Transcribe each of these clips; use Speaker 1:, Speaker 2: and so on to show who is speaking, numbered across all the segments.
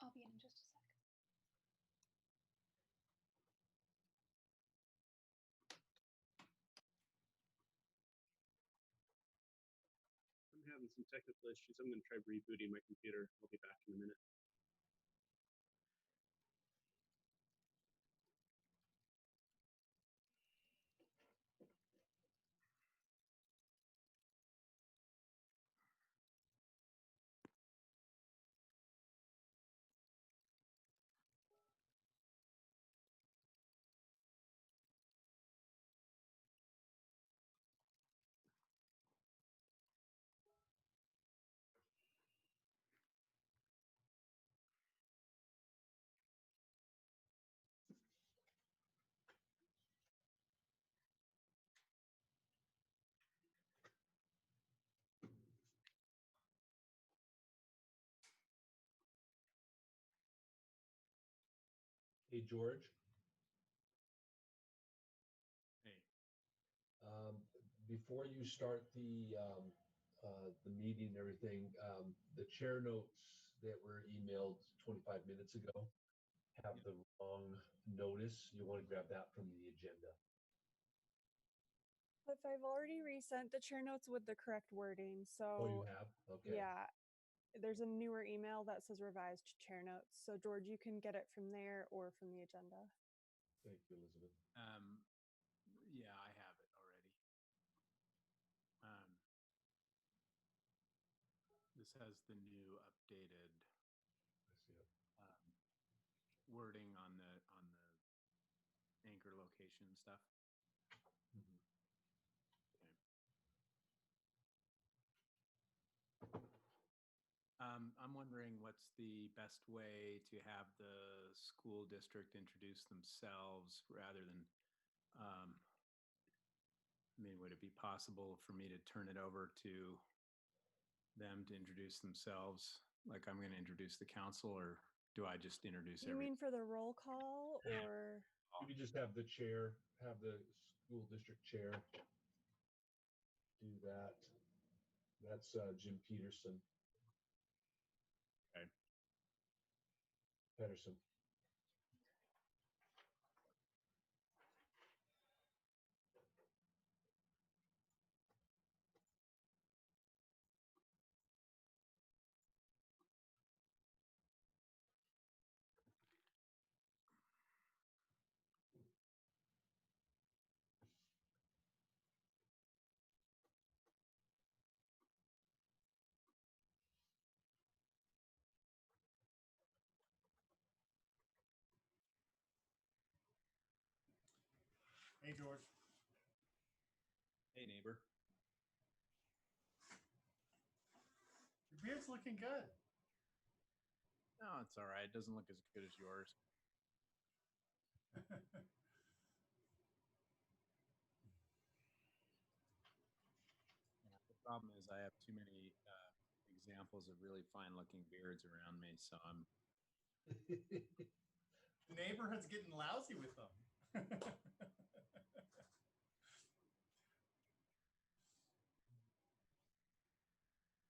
Speaker 1: I'll be in just a sec.
Speaker 2: I'm having some technical issues. I'm going to try rebooting my computer. I'll be back in a minute.
Speaker 3: Hey, George.
Speaker 4: Hey.
Speaker 3: Before you start the meeting and everything, the chair notes that were emailed 25 minutes ago have the wrong notice. You want to grab that from the agenda.
Speaker 5: If I've already resent the chair notes with the correct wording, so
Speaker 3: Oh, you have? Okay.
Speaker 5: yeah, there's a newer email that says revised chair notes. So George, you can get it from there or from the agenda.
Speaker 3: Thank you, Elizabeth.
Speaker 4: Yeah, I have it already. This has the new updated
Speaker 3: I see it.
Speaker 4: wording on the anchor location stuff.
Speaker 3: Mhm.
Speaker 4: I'm wondering what's the best way to have the school district introduce themselves rather than, I mean, would it be possible for me to turn it over to them to introduce themselves? Like I'm going to introduce the council, or do I just introduce
Speaker 5: You mean for the roll call or?
Speaker 3: You could just have the chair, have the school district chair do that. That's Jim Peterson.
Speaker 4: Okay.
Speaker 3: Pedersen.
Speaker 6: Hey, George.
Speaker 4: Hey, neighbor.
Speaker 6: Your beard's looking good.
Speaker 4: No, it's all right. It doesn't look as good as yours. Yeah, the problem is I have too many examples of really fine-looking beards around me, so I'm.
Speaker 6: The neighborhood's getting lousy with them.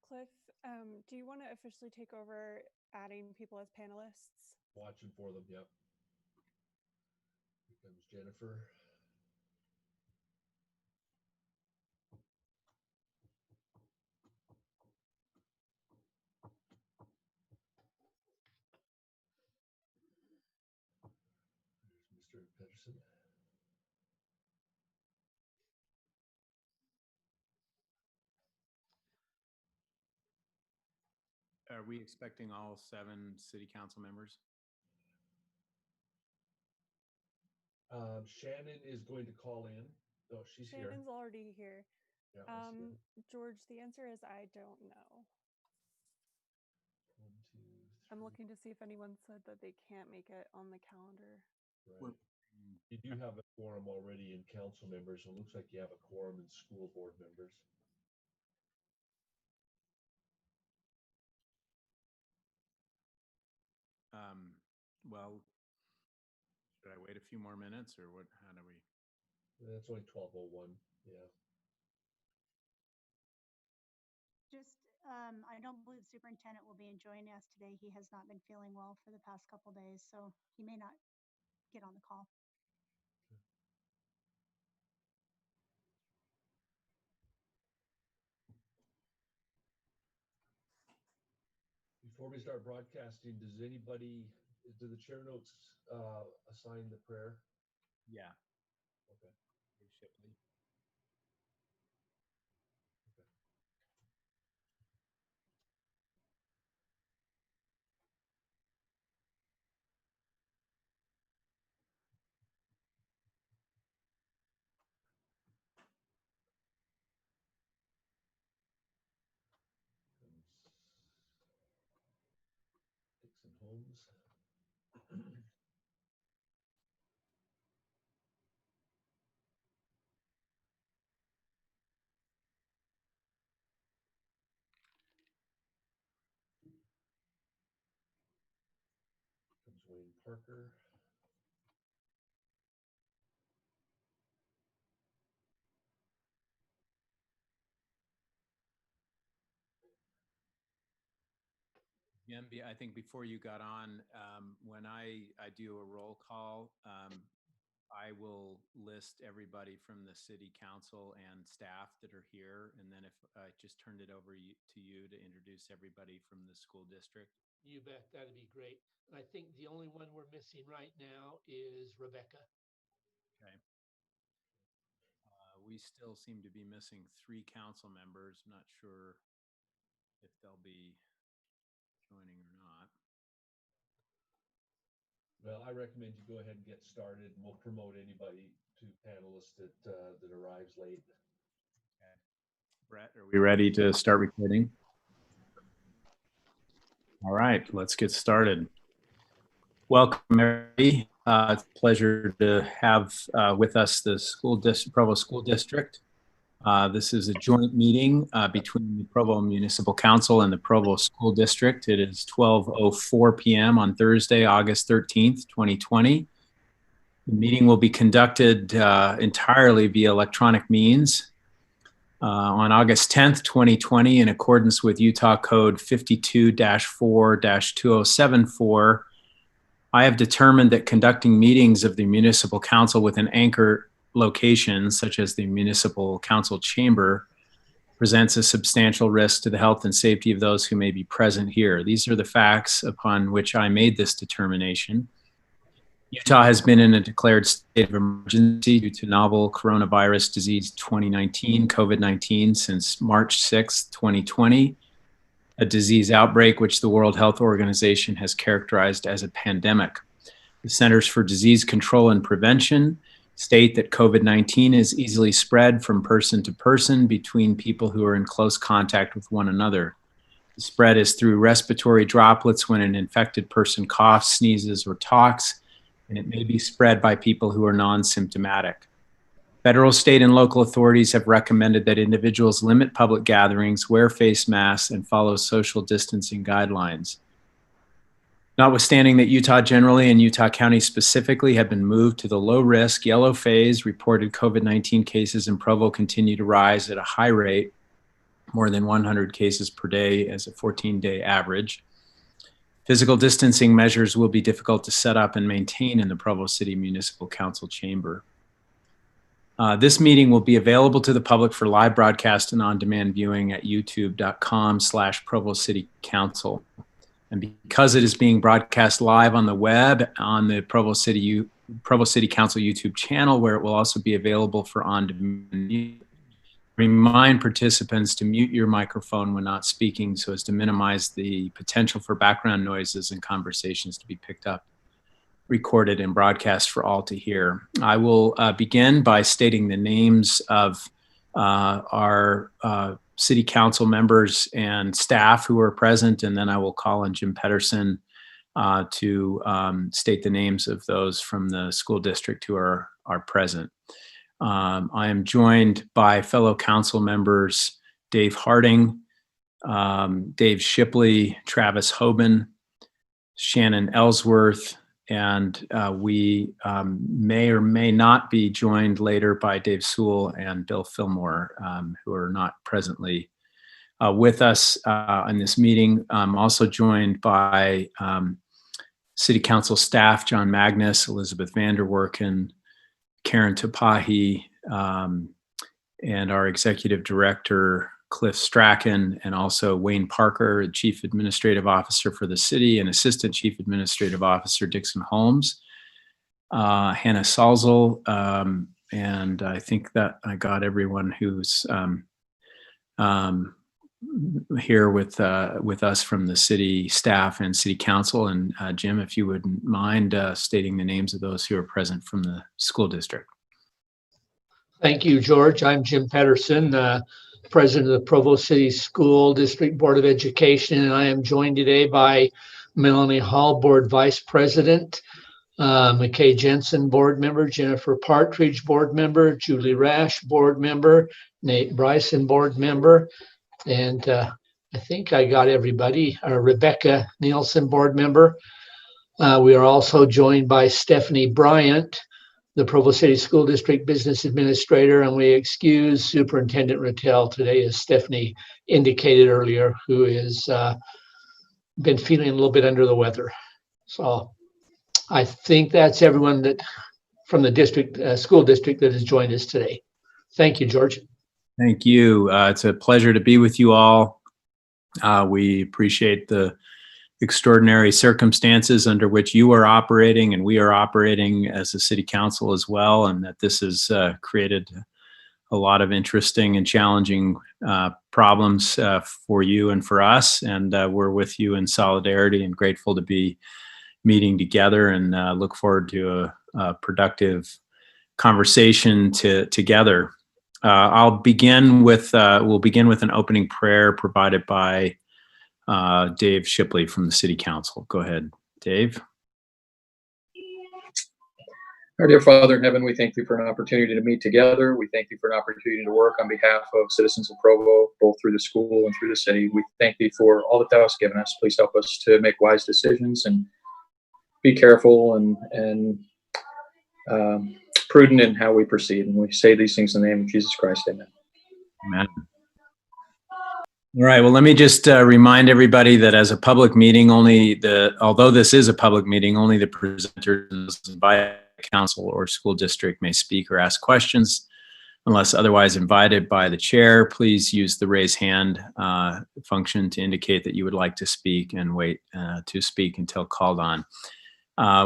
Speaker 5: Cliff, do you want to officially take over adding people as panelists?
Speaker 3: Watching for them, yep. Here comes Jennifer. There's Mr. Pedersen.
Speaker 4: Are we expecting all 7 city council members?
Speaker 3: Shannon is going to call in. Oh, she's
Speaker 5: Shannon's
Speaker 3: here.
Speaker 5: already here.
Speaker 3: Yeah, I see her.
Speaker 5: George, the answer is I don't know.
Speaker 3: 1, 2, 3.
Speaker 5: I'm looking to see if anyone said that they can't make it on the calendar.
Speaker 3: Right. You do have a quorum already in council members. So it looks like you have a quorum in school board members.
Speaker 4: Well, should I wait a few more minutes, or what? How do we?
Speaker 3: That's only 12:01. Yeah.
Speaker 7: Just
Speaker 1: I don't believe the superintendent will be joining us today. He has not been feeling well for the past couple days, so he may not get on the call.
Speaker 3: Before we start broadcasting, do the chair notes assign the prayer?
Speaker 4: Yeah.
Speaker 3: Okay.
Speaker 4: Dave Shipley.
Speaker 3: Dixon Holmes. Comes Wayne Parker.
Speaker 4: Jim, I think before you got on, when I do a roll call, I will list everybody from the city council and staff that are here. And then if I just turned it over to you to introduce everybody from the school district.
Speaker 7: You bet, that'd be great. And I think the only one we're missing right now is Rebecca.
Speaker 4: Okay. We still seem to be missing 3 council members. I'm not sure if they'll be joining or not.
Speaker 3: Well, I recommend you go ahead and get started, and we'll promote anybody to panelists that arrives late.
Speaker 4: Okay. Brett, are we ready to start recording? All right, let's get started. Welcome, everybody. It's a pleasure to have with us the Provo School District. This is a joint meeting between the Provo Municipal Council and the Provo School District. It is 12:04 p.m. on Thursday, August 13th, 2020. The meeting will be conducted entirely via electronic means. On August 10th, 2020, in accordance with Utah Code 52-4-2074, I have determined that conducting meetings of the Municipal Council with an anchor location, such as the Municipal Council Chamber, presents a substantial risk to the health and safety of those who may be present here. These are the facts upon which I made this determination. Utah has been in a declared state of emergency due to novel coronavirus disease 2019, COVID-19, since March 6, 2020, a disease outbreak which the World Health Organization has characterized as a pandemic. The Centers for Disease Control and Prevention state that COVID-19 is easily spread from person to person between people who are in close contact with one another. The spread is through respiratory droplets when an infected person coughs, sneezes, or talks, and it may be spread by people who are non-symptomatic. Federal, state, and local authorities have recommended that individuals limit public gatherings, wear face masks, and follow social distancing guidelines. Notwithstanding that Utah generally and Utah County specifically have been moved to the low-risk yellow phase, reported COVID-19 cases in Provo continue to rise at a high rate, more than 100 cases per day as a 14-day average. Physical distancing measures will be difficult to set up and maintain in the Provo City Municipal Council chamber. This meeting will be available to the public for live broadcast and on-demand viewing at youtube.com/Provo City Council. And because it is being broadcast live on the web on the Provo City Council YouTube channel, where it will also be available for on-demand, remind participants to mute your microphone when not speaking so as to minimize the potential for background noises and conversations to be picked up, recorded, and broadcast for all to hear. I will begin by stating the names of our city council members and staff who are present, and then I will call on Jim Pedersen to state the names of those from the school district who are present. I am joined by fellow council members Dave Harding, Dave Shipley, Travis Hoban, Shannon Ellsworth, and we may or may not be joined later by Dave Sewell and Bill Fillmore, who are not presently with us in this meeting. I'm also joined by City Council staff, John Magnus, Elizabeth Vanderwerken, Karen Tapahi, and our Executive Director, Cliff Strachan, and also Wayne Parker, Chief Administrative Officer for the city, and Assistant Chief Administrative Officer, Dixon Holmes, Hannah Salzel, and I think that I got everyone who's here with us from the city staff and city council. And Jim, if you wouldn't mind stating the names of those who are present from the school district.
Speaker 7: Thank you, George. I'm Jim Pedersen, President of the Provo City School District Board of Education, and I am joined today by Melanie Hall, Board Vice President, McKay Jensen, Board Member, Jennifer Partridge, Board Member, Julie Rash, Board Member, Nate Bryson, Board Member, and I think I got everybody, Rebecca Nielsen, Board Member. We are also joined by Stephanie Bryant, the Provo City School District Business Administrator, and we excuse Superintendent Rattel today, as Stephanie indicated earlier, who has been feeling a little bit under the weather. So I think that's everyone that from the district, school district, that has joined us today. Thank you, George.
Speaker 4: Thank you. It's a pleasure to be with you all. We appreciate the extraordinary circumstances under which you are operating and we are operating as a city council as well, and that this has created a lot of interesting and challenging problems for you and for us. And we're with you in solidarity and grateful to be meeting together, and look forward to a productive conversation together. We'll begin with an opening prayer provided by Dave Shipley from the City Council. Go ahead, Dave.
Speaker 8: Our dear Father in heaven, we thank you for an opportunity to meet together. We thank you for an opportunity to work on behalf of citizens of Provo, both through the school and through the city. We thank you for all that thou hast given us. Please help us to make wise decisions and be careful and prudent in how we proceed. And we say these things in the name of Jesus Christ. Amen.
Speaker 4: Amen. All right. Well, let me just remind everybody that as a public meeting, although this is a public meeting, only the presenters by council or school district may speak or ask questions. Unless otherwise invited by the chair, please use the raise hand function to indicate that you would like to speak, and wait to speak until called on.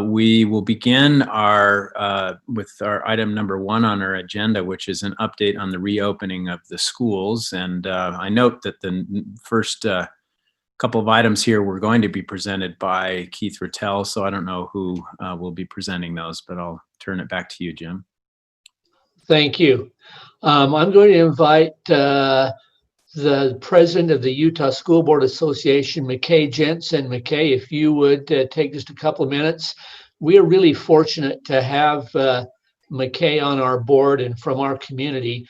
Speaker 4: We will begin with our item number 1 on our agenda, which is an update on the reopening of the schools. And I note that the first couple of items here were going to be presented by Keith Rattel, so I don't know who will be presenting those, but I'll turn it back to you, Jim.
Speaker 7: Thank you. I'm going to invite the president of the Utah School Board Association, McKay Jensen. McKay, if you would take just a couple of minutes. We are really fortunate to have McKay on our board and from our community.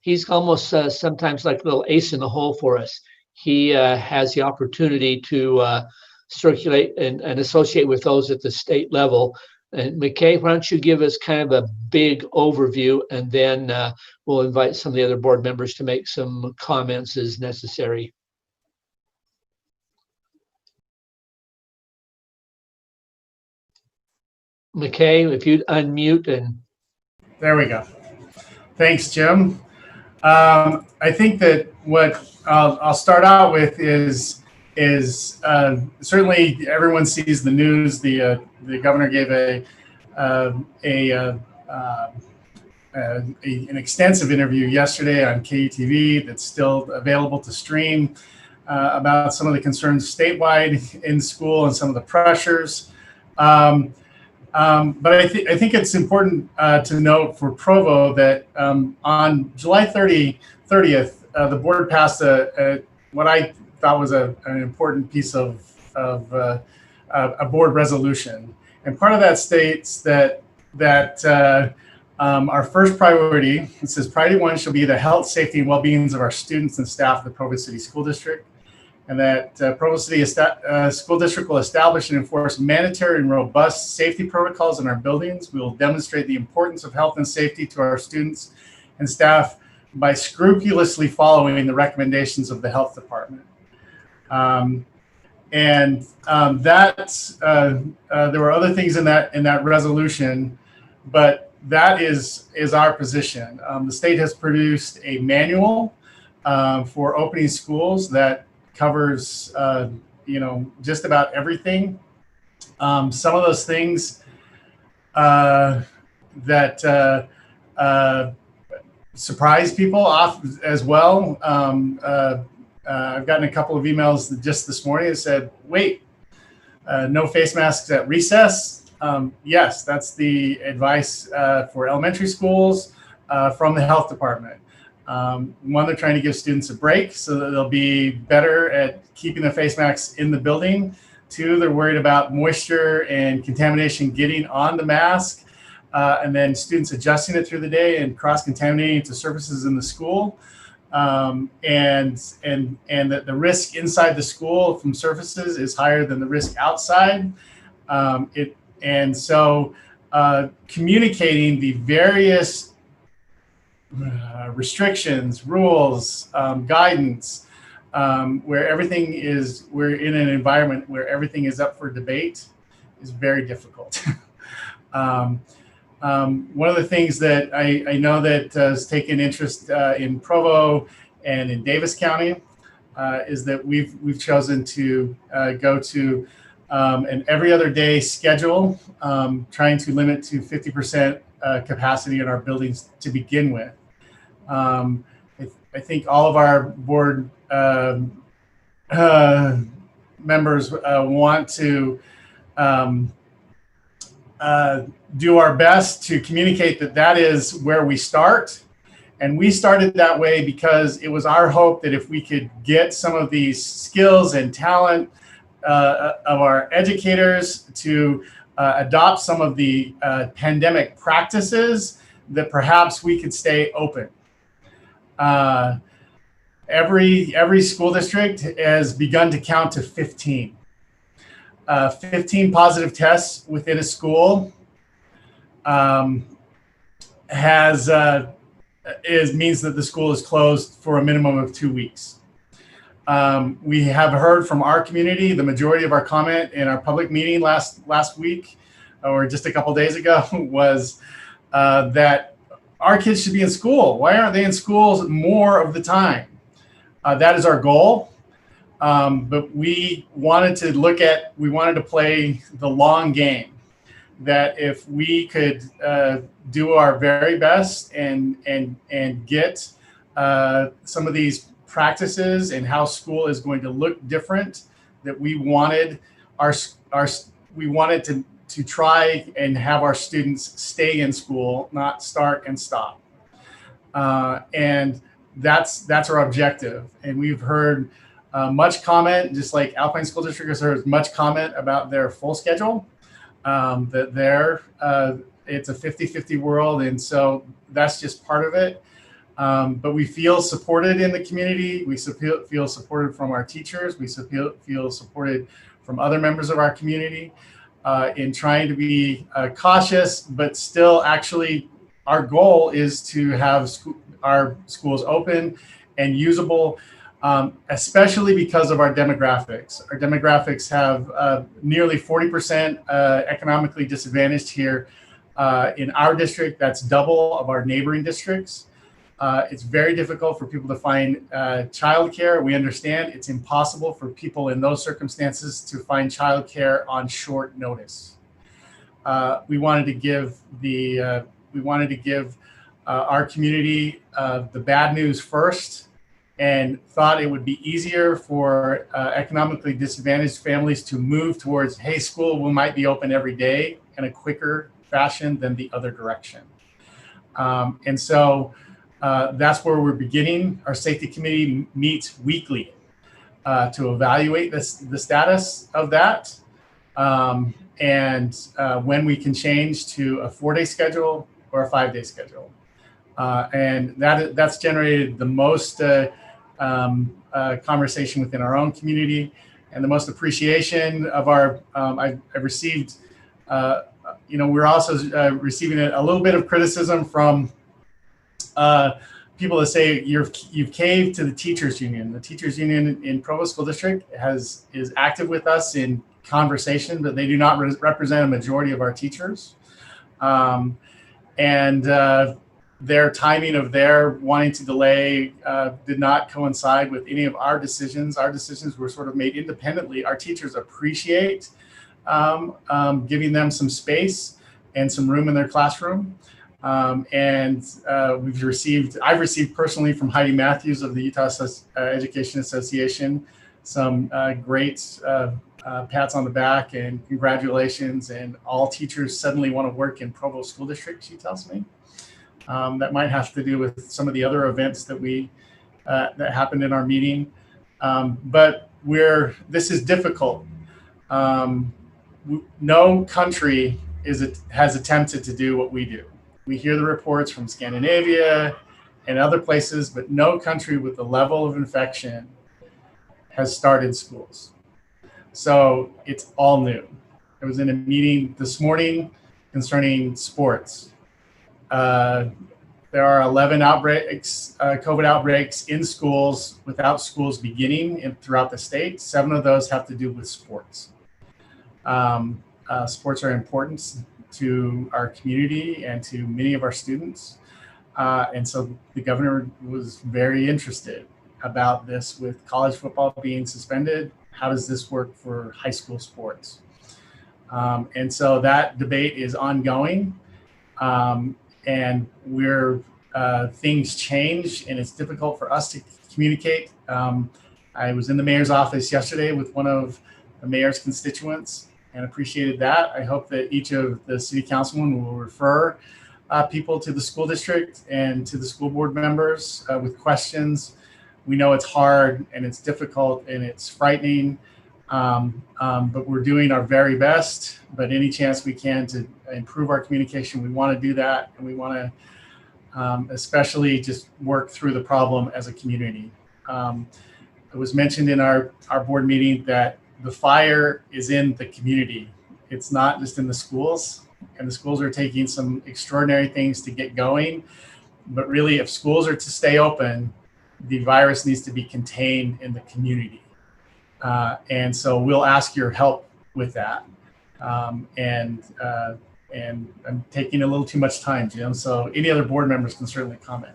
Speaker 7: He's almost sometimes like a little ace in the hole for us. He has the opportunity to circulate and associate with those at the state level. And McKay, why don't you give us kind of a big overview, and then we'll invite some of the other board members to make some comments as necessary. McKay, if you'd unmute and.
Speaker 6: There we go. Thanks, Jim. I think that what I'll start out with is certainly everyone sees the news. The governor gave an extensive interview yesterday on KUTV that's still available to stream about some of the concerns statewide in school and some of the pressures. But I think it's important to note for Provo that on July 30th, the board passed what I thought was an important piece of a board resolution. And part of that states that our first priority, it says priority 1 shall be the health, safety, and well-being of our students and staff of the Provo City School District. And that Provo City School District will establish and enforce mandatory and robust safety protocols in our buildings. We will demonstrate the importance of health and safety to our students and staff by scrupulously following the recommendations of the health department. There were other things in that resolution, but that is our position. The state has produced a manual for opening schools that covers just about everything. Some of those things that surprise people off as well. I've gotten a couple of emails just this morning that said, wait, no face masks at recess. Yes, that's the advice for elementary schools from the health department. One, they're trying to give students a break so that they'll be better at keeping the face masks in the building. Two, they're worried about moisture and contamination getting on the mask, and then students adjusting it through the day and cross-contaminating to surfaces in the school. And that the risk inside the school from surfaces is higher than the risk outside. So communicating the various restrictions, rules, guidance, where we're in an environment where everything is up for debate is very difficult. One of the things that I know that has taken interest in Provo and in Davis County is that we've chosen to go to an every other day schedule, trying to limit to 50% capacity in our buildings to begin with. I think all of our board members want to do our best to communicate that is where we start. And we started that way because it was our hope that if we could get some of these skills and talent of our educators to adopt some of the pandemic practices, that perhaps we could stay open. Every school district has begun to count to 15. 15 positive tests within a school means that the school is closed for a minimum of 2 weeks. We have heard from our community, the majority of our comment in our public meeting last week, or just a couple days ago, was that our kids should be in school. Why aren't they in schools more of the time? That is our goal. But we wanted to play the long game, that if we could do our very best and get some of these practices and how school is going to look different, that we wanted to try and have our students stay in school, not start and stop. And that's our objective. And we've heard much comment, just like Alpine School District has heard much comment about their full schedule, that it's a 50-50 world. And so that's just part of it. But we feel supported in the community. We feel supported from our teachers. We feel supported from other members of our community in trying to be cautious, but still actually our goal is to have our schools open and usable, especially because of our demographics. Our demographics have nearly 40% economically disadvantaged here in our district. That's double of our neighboring districts. It's very difficult for people to find childcare. We understand it's impossible for people in those circumstances to find childcare on short notice. We wanted to give our community the bad news first, and thought it would be easier for economically disadvantaged families to move towards, hey, school might be open every day in a quicker fashion than the other direction. And so that's where we're beginning. Our safety committee meets weekly to evaluate the status of that, and when we can change to a 4-day schedule or a 5-day schedule. And that's generated the most conversation within our own community, and the most appreciation of our. I've received, we're also receiving a little bit of criticism from people that say you've caved to the teachers union. The teachers union in Provo School District is active with us in conversation, but they do not represent a majority of our teachers. Their timing of their wanting to delay did not coincide with any of our decisions. Our decisions were sort of made independently. Our teachers appreciate giving them some space and some room in their classroom. I've received personally from Heidi Matthews of the Utah Education Association some great pats on the back and congratulations, and all teachers suddenly want to work in Provo School District, she tells me. That might have to do with some of the other events that that happened in our meeting. But this is difficult. No country has attempted to do what we do. We hear the reports from Scandinavia and other places, but no country with the level of infection has started schools. So it's all new. I was in a meeting this morning concerning sports. There are 11 COVID outbreaks in schools without schools beginning throughout the state. 7 of those have to do with sports. Sports are important to our community and to many of our students. And so the governor was very interested about this with college football being suspended. How does this work for high school sports? And so that debate is ongoing. And things change and it's difficult for us to communicate. I was in the mayor's office yesterday with one of the mayor's constituents and appreciated that. I hope that each of the city councilmen will refer people to the school district and to the school board members with questions. We know it's hard and it's difficult and it's frightening, but we're doing our very best. But any chance we can to improve our communication, we want to do that, and we want to especially just work through the problem as a community. It was mentioned in our board meeting that the fire is in the community. It's not just in the schools, and the schools are taking some extraordinary things to get going. But really, if schools are to stay open, the virus needs to be contained in the community. And so we'll ask your help with that. And I'm taking a little too much time, Jim. So any other board members can certainly comment.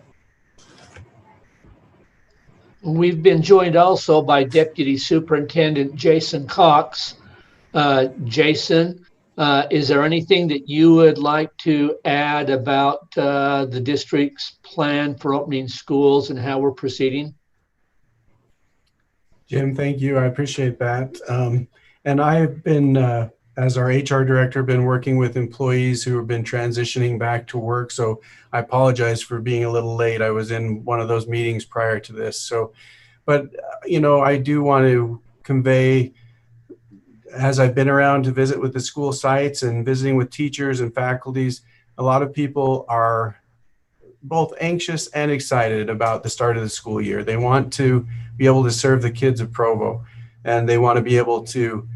Speaker 7: We've been joined also by Deputy Superintendent Jason Cox. Jason, is there anything that you would like to add about the district's plan for opening schools and how we're proceeding?
Speaker 9: Jim, thank you. I appreciate that. And I've been, as our HR director, been working with employees who have been transitioning back to work. So I apologize for being a little late. I was in one of those meetings prior to this. So, but, I do want to convey, as I've been around to visit with the school sites and visiting with teachers and faculties, a lot of people are both anxious and excited about the start of the school year. They want to be able to serve the kids of Provo, and they want to be able to,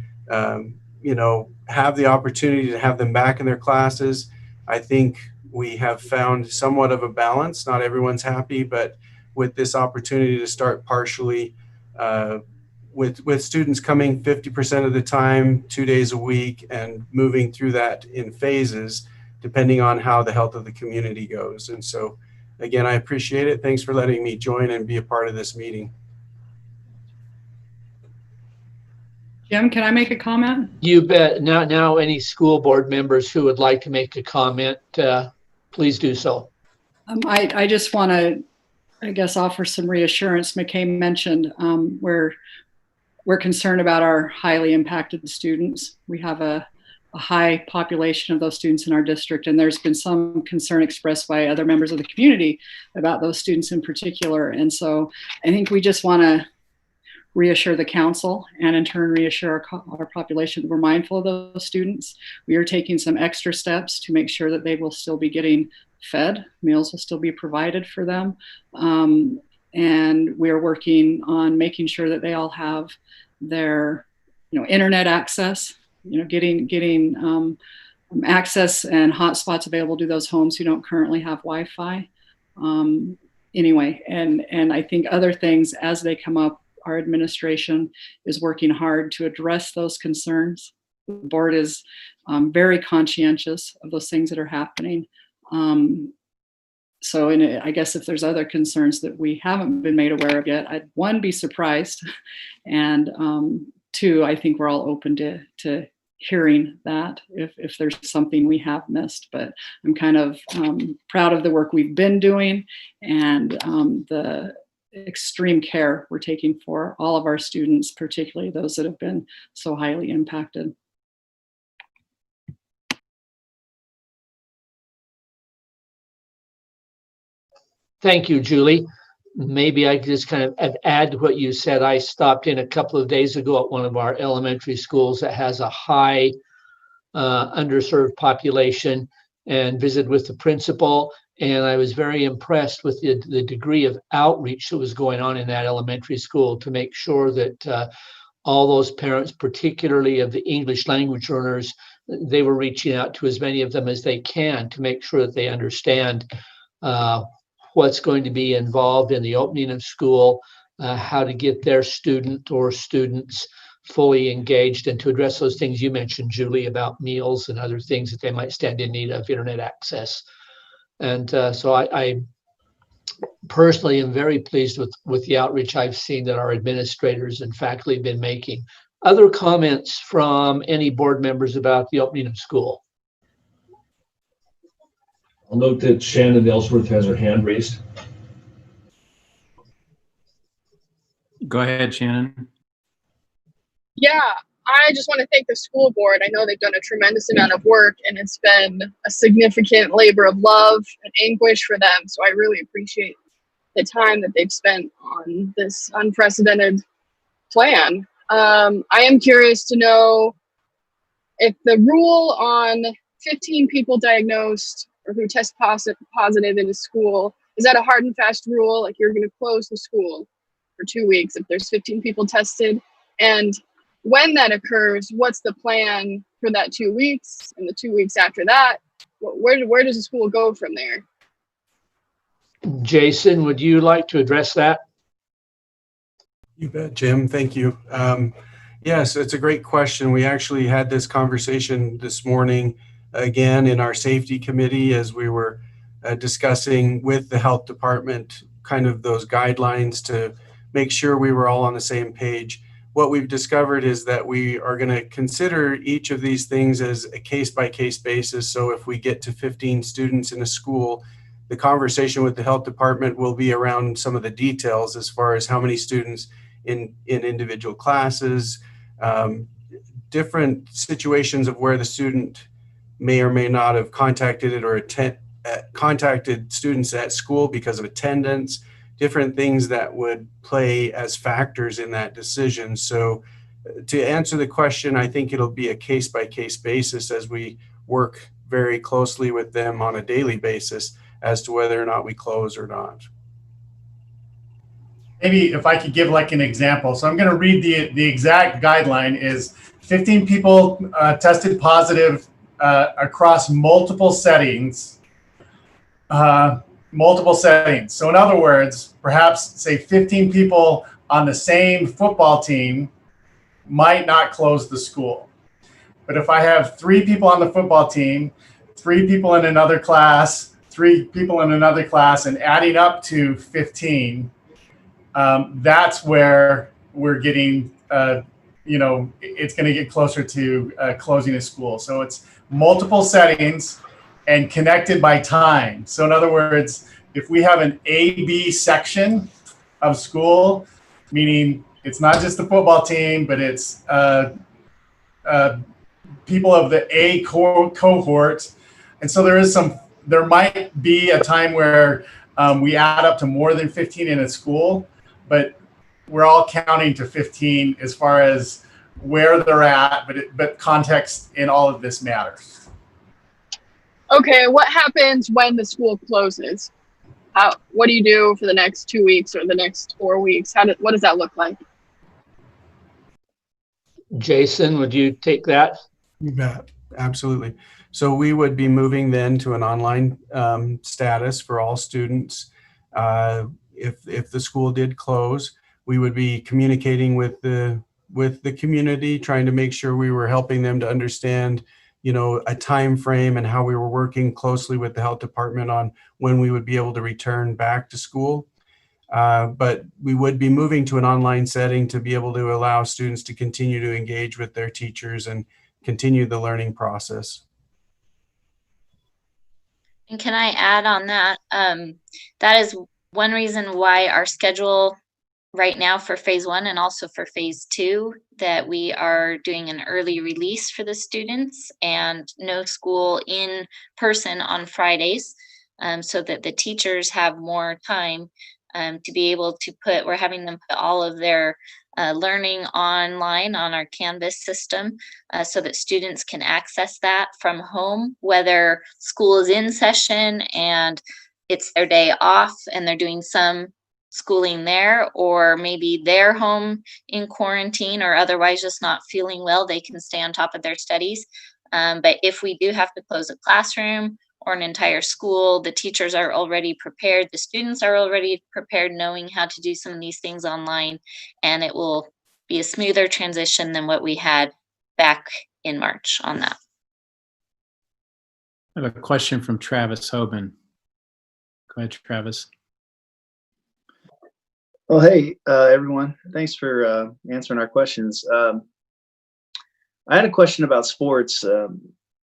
Speaker 9: have the opportunity to have them back in their classes. I think we have found somewhat of a balance. Not everyone's happy, but with this opportunity to start partially, with students coming 50% of the time, 2 days a week, and moving through that in phases, depending on how the health of the community goes. And so, again, I appreciate it. Thanks for letting me join and be a part of this meeting.
Speaker 10: Jim, can I make a comment?
Speaker 7: You bet. Now any school board members who would like to make a comment, please do so.
Speaker 10: I just want to, I guess, offer some reassurance. McKay mentioned we're concerned about our highly impacted students. We have a high population of those students in our district, and there's been some concern expressed by other members of the community about those students in particular. And so I think we just want to reassure the council and in turn reassure our population that we're mindful of those students. We are taking some extra steps to make sure that they will still be getting fed, meals will still be provided for them. And we're working on making sure that they all have their internet access, getting access and hotspots available to those homes who don't currently have Wi-Fi. anyway, and I think other things as they come up, our administration is working hard to address those concerns. The board is very conscientious of those things that are happening. So I guess if there's other concerns that we haven't been made aware of yet, I'd, one, be surprised, and two, I think we're all open to hearing that if there's something we have missed. But I'm kind of proud of the work we've been doing and the extreme care we're taking for all of our students, particularly those that have been so highly impacted.
Speaker 7: Thank you, Julie. Maybe I could just kind of add to what you said. I stopped in a couple of days ago at one of our elementary schools that has a high underserved population and visited with the principal. And I was very impressed with the degree of outreach that was going on in that elementary school to make sure that all those parents, particularly of the English language learners, they were reaching out to as many of them as they can to make sure that they understand what's going to be involved in the opening of school, how to get their student or students fully engaged, and to address those things you mentioned, Julie, about meals and other things that they might stand in need of internet access. And so I personally am very pleased with the outreach I've seen that our administrators and faculty have been making. Other comments from any board members about the opening of school?
Speaker 3: I'll note that Shannon Ellsworth has her hand raised.
Speaker 4: Go ahead, Shannon.
Speaker 11: Yeah, I just want to thank the school board. I know they've done a tremendous amount of work, and it's been a significant labor of love and anguish for them. So I really appreciate the time that they've spent on this unprecedented plan. I am curious to know if the rule on 15 people diagnosed or who test positive in a school, is that a hard and fast rule? Like, you're going to close the school for 2 weeks if there's 15 people tested? And when that occurs, what's the plan for that 2 weeks and the 2 weeks after that? Where does the school go from there?
Speaker 7: Jason, would you like to address that?
Speaker 9: You bet, Jim. Thank you. Yes, it's a great question. We actually had this conversation this morning again in our safety committee as we were discussing with the health department kind of those guidelines to make sure we were all on the same page. What we've discovered is that we are going to consider each of these things as a case-by-case basis. So if we get to 15 students in a school, the conversation with the health department will be around some of the details as far as how many students in individual classes, different situations of where the student may or may not have contacted it or contacted students at school because of attendance, different things that would play as factors in that decision. So to answer the question, I think it'll be a case-by-case basis as we work very closely with them on a daily basis as to whether or not we close or not.
Speaker 6: Maybe if I could give like an example. So I'm going to read the exact guideline is 15 people tested positive across multiple settings. So in other words, perhaps say 15 people on the same football team might not close the school. But if I have 3 people on the football team, 3 people in another class, 3 people in another class, and adding up to 15, that's where we're getting, it's going to get closer to closing a school. So it's multiple settings and connected by time. So in other words, if we have an A-B section of school, meaning it's not just the football team, but it's people of the A cohort. And so there might be a time where we add up to more than 15 in a school, but we're all counting to 15 as far as where they're at, but context in all of this matters.
Speaker 11: Okay, what happens when the school closes? What do you do for the next 2 weeks or the next 4 weeks? What does that look like?
Speaker 7: Jason, would you take that?
Speaker 9: You bet. Absolutely. So we would be moving then to an online status for all students. If the school did close, we would be communicating with the community, trying to make sure we were helping them to understand, a time frame and how we were working closely with the health department on when we would be able to return back to school. But we would be moving to an online setting to be able to allow students to continue to engage with their teachers and continue the learning process.
Speaker 12: And can I add on that? That is one reason why our schedule right now for phase 1 and also for phase 2, that we are doing an early release for the students and no school in person on Fridays, so that the teachers have more time to be able to we're having them put all of their learning online on our Canvas system, so that students can access that from home, whether school is in session and it's their day off and they're doing some schooling there, or maybe they're home in quarantine or otherwise just not feeling well, they can stay on top of their studies. But if we do have to close a classroom or an entire school, the teachers are already prepared, the students are already prepared, knowing how to do some of these things online, and it will be a smoother transition than what we had back in March on that.
Speaker 4: I have a question from Travis Hoban. Go ahead, Travis.
Speaker 13: Well, hey, everyone. Thanks for answering our questions. I had a question about sports.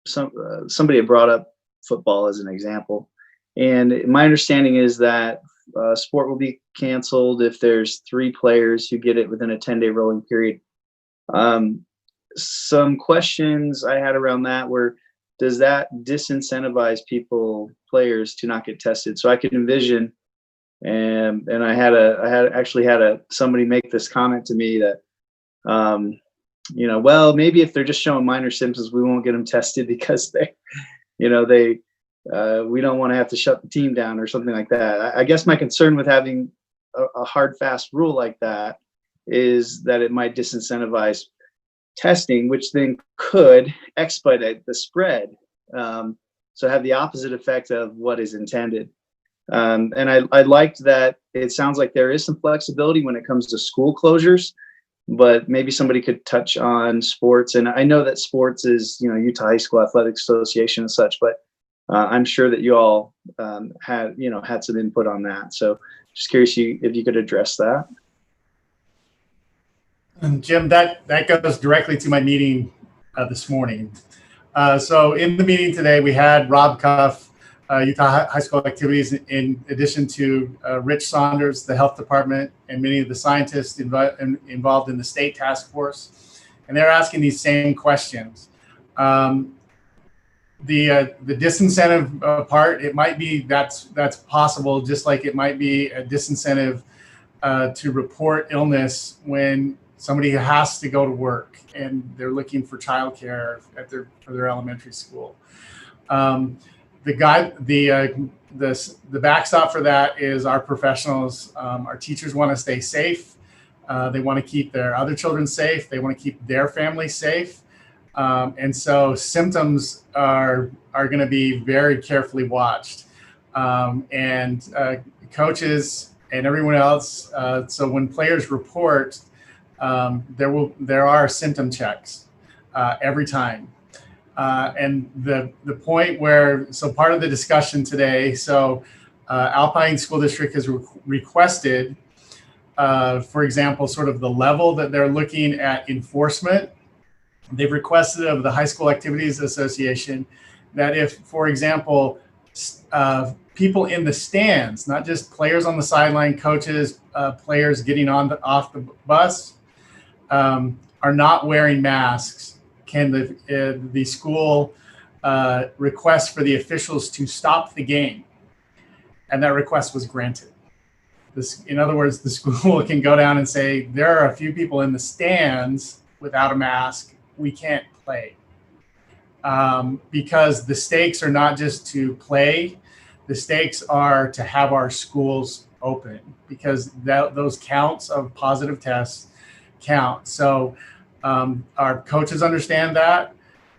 Speaker 13: Somebody had brought up football as an example. And my understanding is that sport will be canceled if there's 3 players who get it within a 10-day rolling period. Some questions I had around that were, does that disincentivize players to not get tested? So I could envision, and I actually had somebody make this comment to me that, well, maybe if they're just showing minor symptoms, we won't get them tested because we don't want to have to shut the team down or something like that. I guess my concern with having a hard, fast rule like that is that it might disincentivize testing, which then could expedite the spread. So have the opposite effect of what is intended. And I liked that it sounds like there is some flexibility when it comes to school closures, but maybe somebody could touch on sports. And I know that sports is, Utah High School Athletics Association and such, but I'm sure that you all had some input on that. So just curious if you could address that.
Speaker 6: And Jim, that goes directly to my meeting this morning. So in the meeting today, we had Rob Cuff, Utah High School Activities, in addition to Rich Saunders, the health department, and many of the scientists involved in the state task force. And they're asking these same questions. The disincentive part, it might be that's possible, just like it might be a disincentive to report illness when somebody has to go to work and they're looking for childcare for their elementary school. The backstop for that is our professionals. Our teachers want to stay safe. They want to keep their other children safe. They want to keep their family safe. And so symptoms are going to be very carefully watched. And coaches and everyone else. So when players report, there are symptom checks every time. And the point so part of the discussion today, Alpine School District has requested, for example, sort of the level that they're looking at enforcement. They've requested of the High School Activities Association that if, for example, people in the stands, not just players on the sideline, coaches, players getting off the bus, are not wearing masks, can the school request for the officials to stop the game? And that request was granted. In other words, the school can go down and say, there are a few people in the stands without a mask, we can't play. Because the stakes are not just to play, the stakes are to have our schools open, because those counts of positive tests count. So our coaches understand that,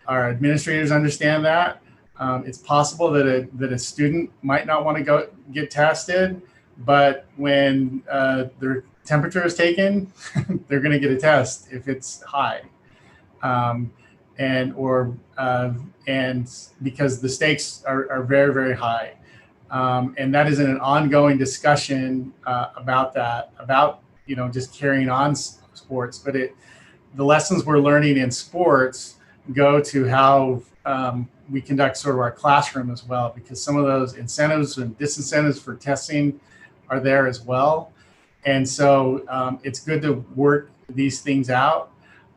Speaker 6: our administrators understand that. It's possible that a student might not want to go get tested, but when their temperature is taken, they're going to get a test if it's high, and because the stakes are very, very high. And that is an ongoing discussion about that, about just carrying on sports. But the lessons we're learning in sports go to how we conduct sort of our classroom as well, because some of those incentives and disincentives for testing are there as well. And so it's good to work these things out.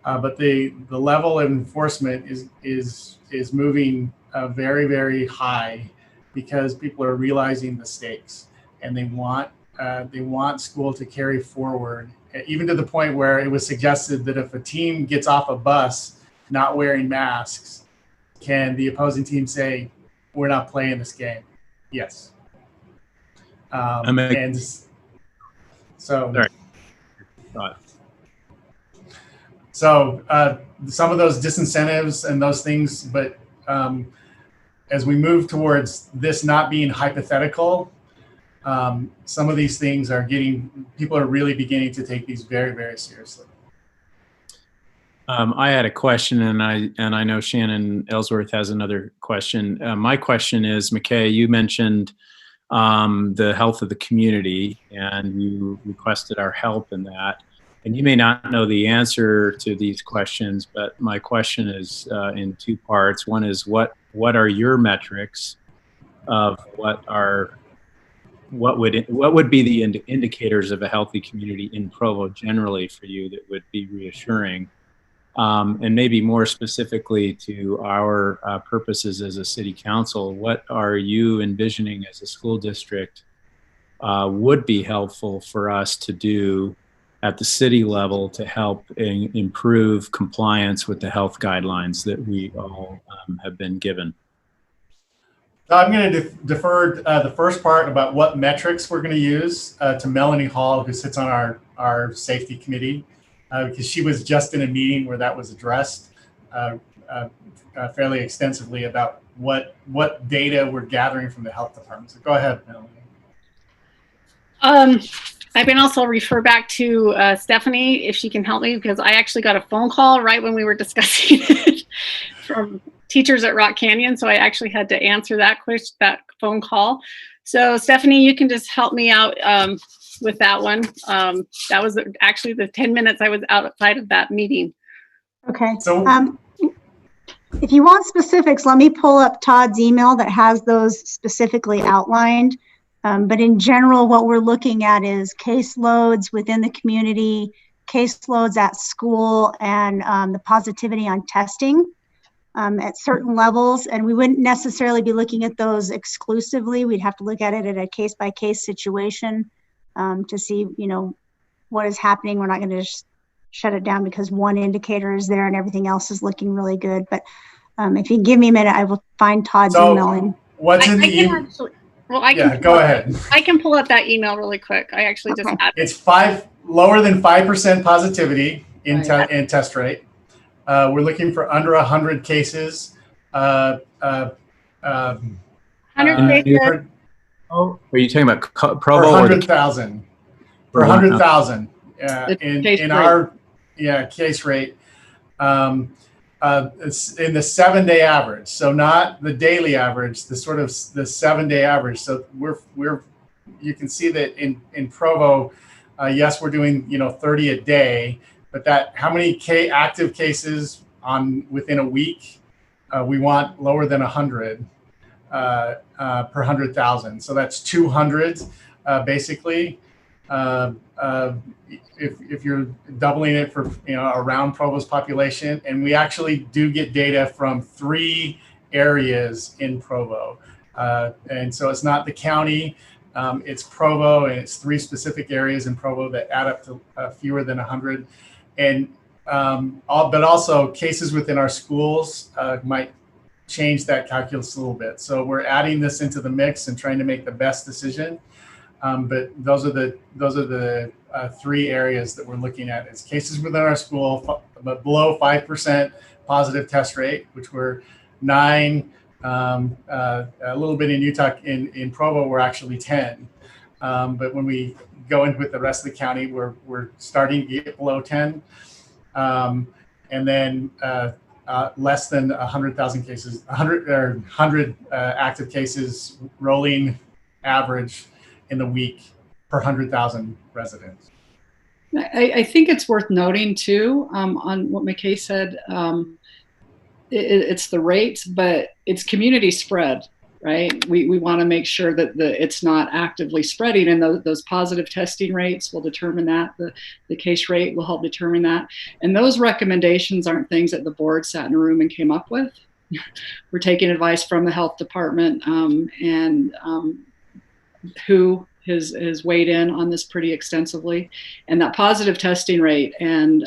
Speaker 6: But the level of enforcement is moving very, very high, because people are realizing the stakes, and they want school to carry forward, even to the point where it was suggested that if a team gets off a bus not wearing masks, can the opposing team say, "We're not playing this game"? Yes. And so.
Speaker 4: Sorry.
Speaker 6: So some of those disincentives and those things, but as we move towards this not being hypothetical, some of these things people are really beginning to take these very, very seriously.
Speaker 4: I had a question, and I know Shannon Ellsworth has another question. My question is, McKay, you mentioned the health of the community, and you requested our help in that. And you may not know the answer to these questions, but my question is in two parts. One is, what are your metrics of what would be the indicators of a healthy community in Provo generally for you that would be reassuring? And maybe more specifically to our purposes as a city council, what are you envisioning as a school district would be helpful for us to do at the city level to help improve compliance with the health guidelines that we all have been given?
Speaker 6: So I'm going to defer the first part about what metrics we're going to use to Melanie Hall, who sits on our safety committee, because she was just in a meeting where that was addressed fairly extensively about what data we're gathering from the health department. So go ahead, Melanie.
Speaker 14: I can also refer back to Stephanie if she can help me, because I actually got a phone call right when we were discussing it from teachers at Rock Canyon. So I actually had to answer that phone call. So Stephanie, you can just help me out with that one. That was actually the 10 minutes I was outside of that meeting.
Speaker 1: Okay.
Speaker 6: So
Speaker 1: if you want specifics, let me pull up Todd's email that has those specifically outlined. But in general, what we're looking at is caseloads within the community, caseloads at school, and the positivity on testing at certain levels. And we wouldn't necessarily be looking at those exclusively. We'd have to look at it at a case-by-case situation to see, what is happening. We're not going to just shut it down because one indicator is there and everything else is looking really good. But if you give me a minute, I will find Todd's email. And
Speaker 6: what's in the email? Go ahead.
Speaker 14: I can pull up that email really quick. I actually just added.
Speaker 6: It's lower than 5% positivity in test rate. We're looking for under 100 cases.
Speaker 14: 100 cases.
Speaker 4: Are you talking about Provo?
Speaker 6: 100,000. For 100,000 in our case rate. It's in the 7-day average, so not the daily average, the sort of the 7-day average. So you can see that in Provo, yes, we're doing 30 a day, but how many active cases within a week? We want lower than 100 per 100,000. So that's 200 basically. If you're doubling it for around Provo's population, and we actually do get data from 3 areas in Provo, and so it's not the county, it's Provo, and it's 3 specific areas in Provo that add up to fewer than 100, and but also cases within our schools might change that calculus a little bit. So we're adding this into the mix and trying to make the best decision. But those are the 3 areas that we're looking at. It's cases within our school, but below 5% positive test rate, which were 9, a little bit in Utah. In Provo, we're actually 10. But when we go in with the rest of the county, we're starting to get below 10. And then less than 100,000 cases, 100 active cases rolling average in the week per 100,000 residents.
Speaker 10: I think it's worth noting too, on what McKay said, it's the rates, but it's community spread, right? We want to make sure that it's not actively spreading, and those positive testing rates will determine that. The case rate will help determine that. And those recommendations aren't things that the board sat in a room and came up with. We're taking advice from the health department, and who has weighed in on this pretty extensively. And that positive testing rate and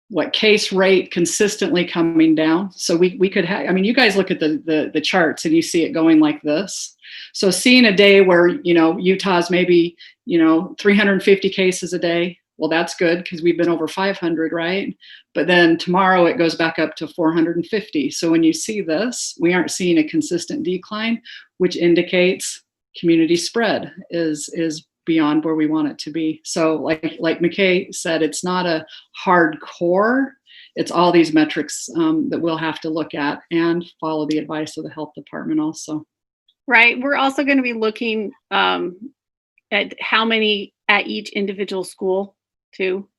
Speaker 10: what case rate consistently coming down. So we could have, I mean, you guys look at the charts and you see it going like this. So seeing a day where, Utah's maybe, 350 cases a day, well, that's good because we've been over 500, right? But then tomorrow it goes back up to 450. So when you see this, we aren't seeing a consistent decline, which indicates community spread is beyond where we want it to be. So like McKay said, it's not a hardcore, it's all these metrics that we'll have to look at and follow the advice of the health department also.
Speaker 14: Right. We're also going to be looking at how many at each individual school too.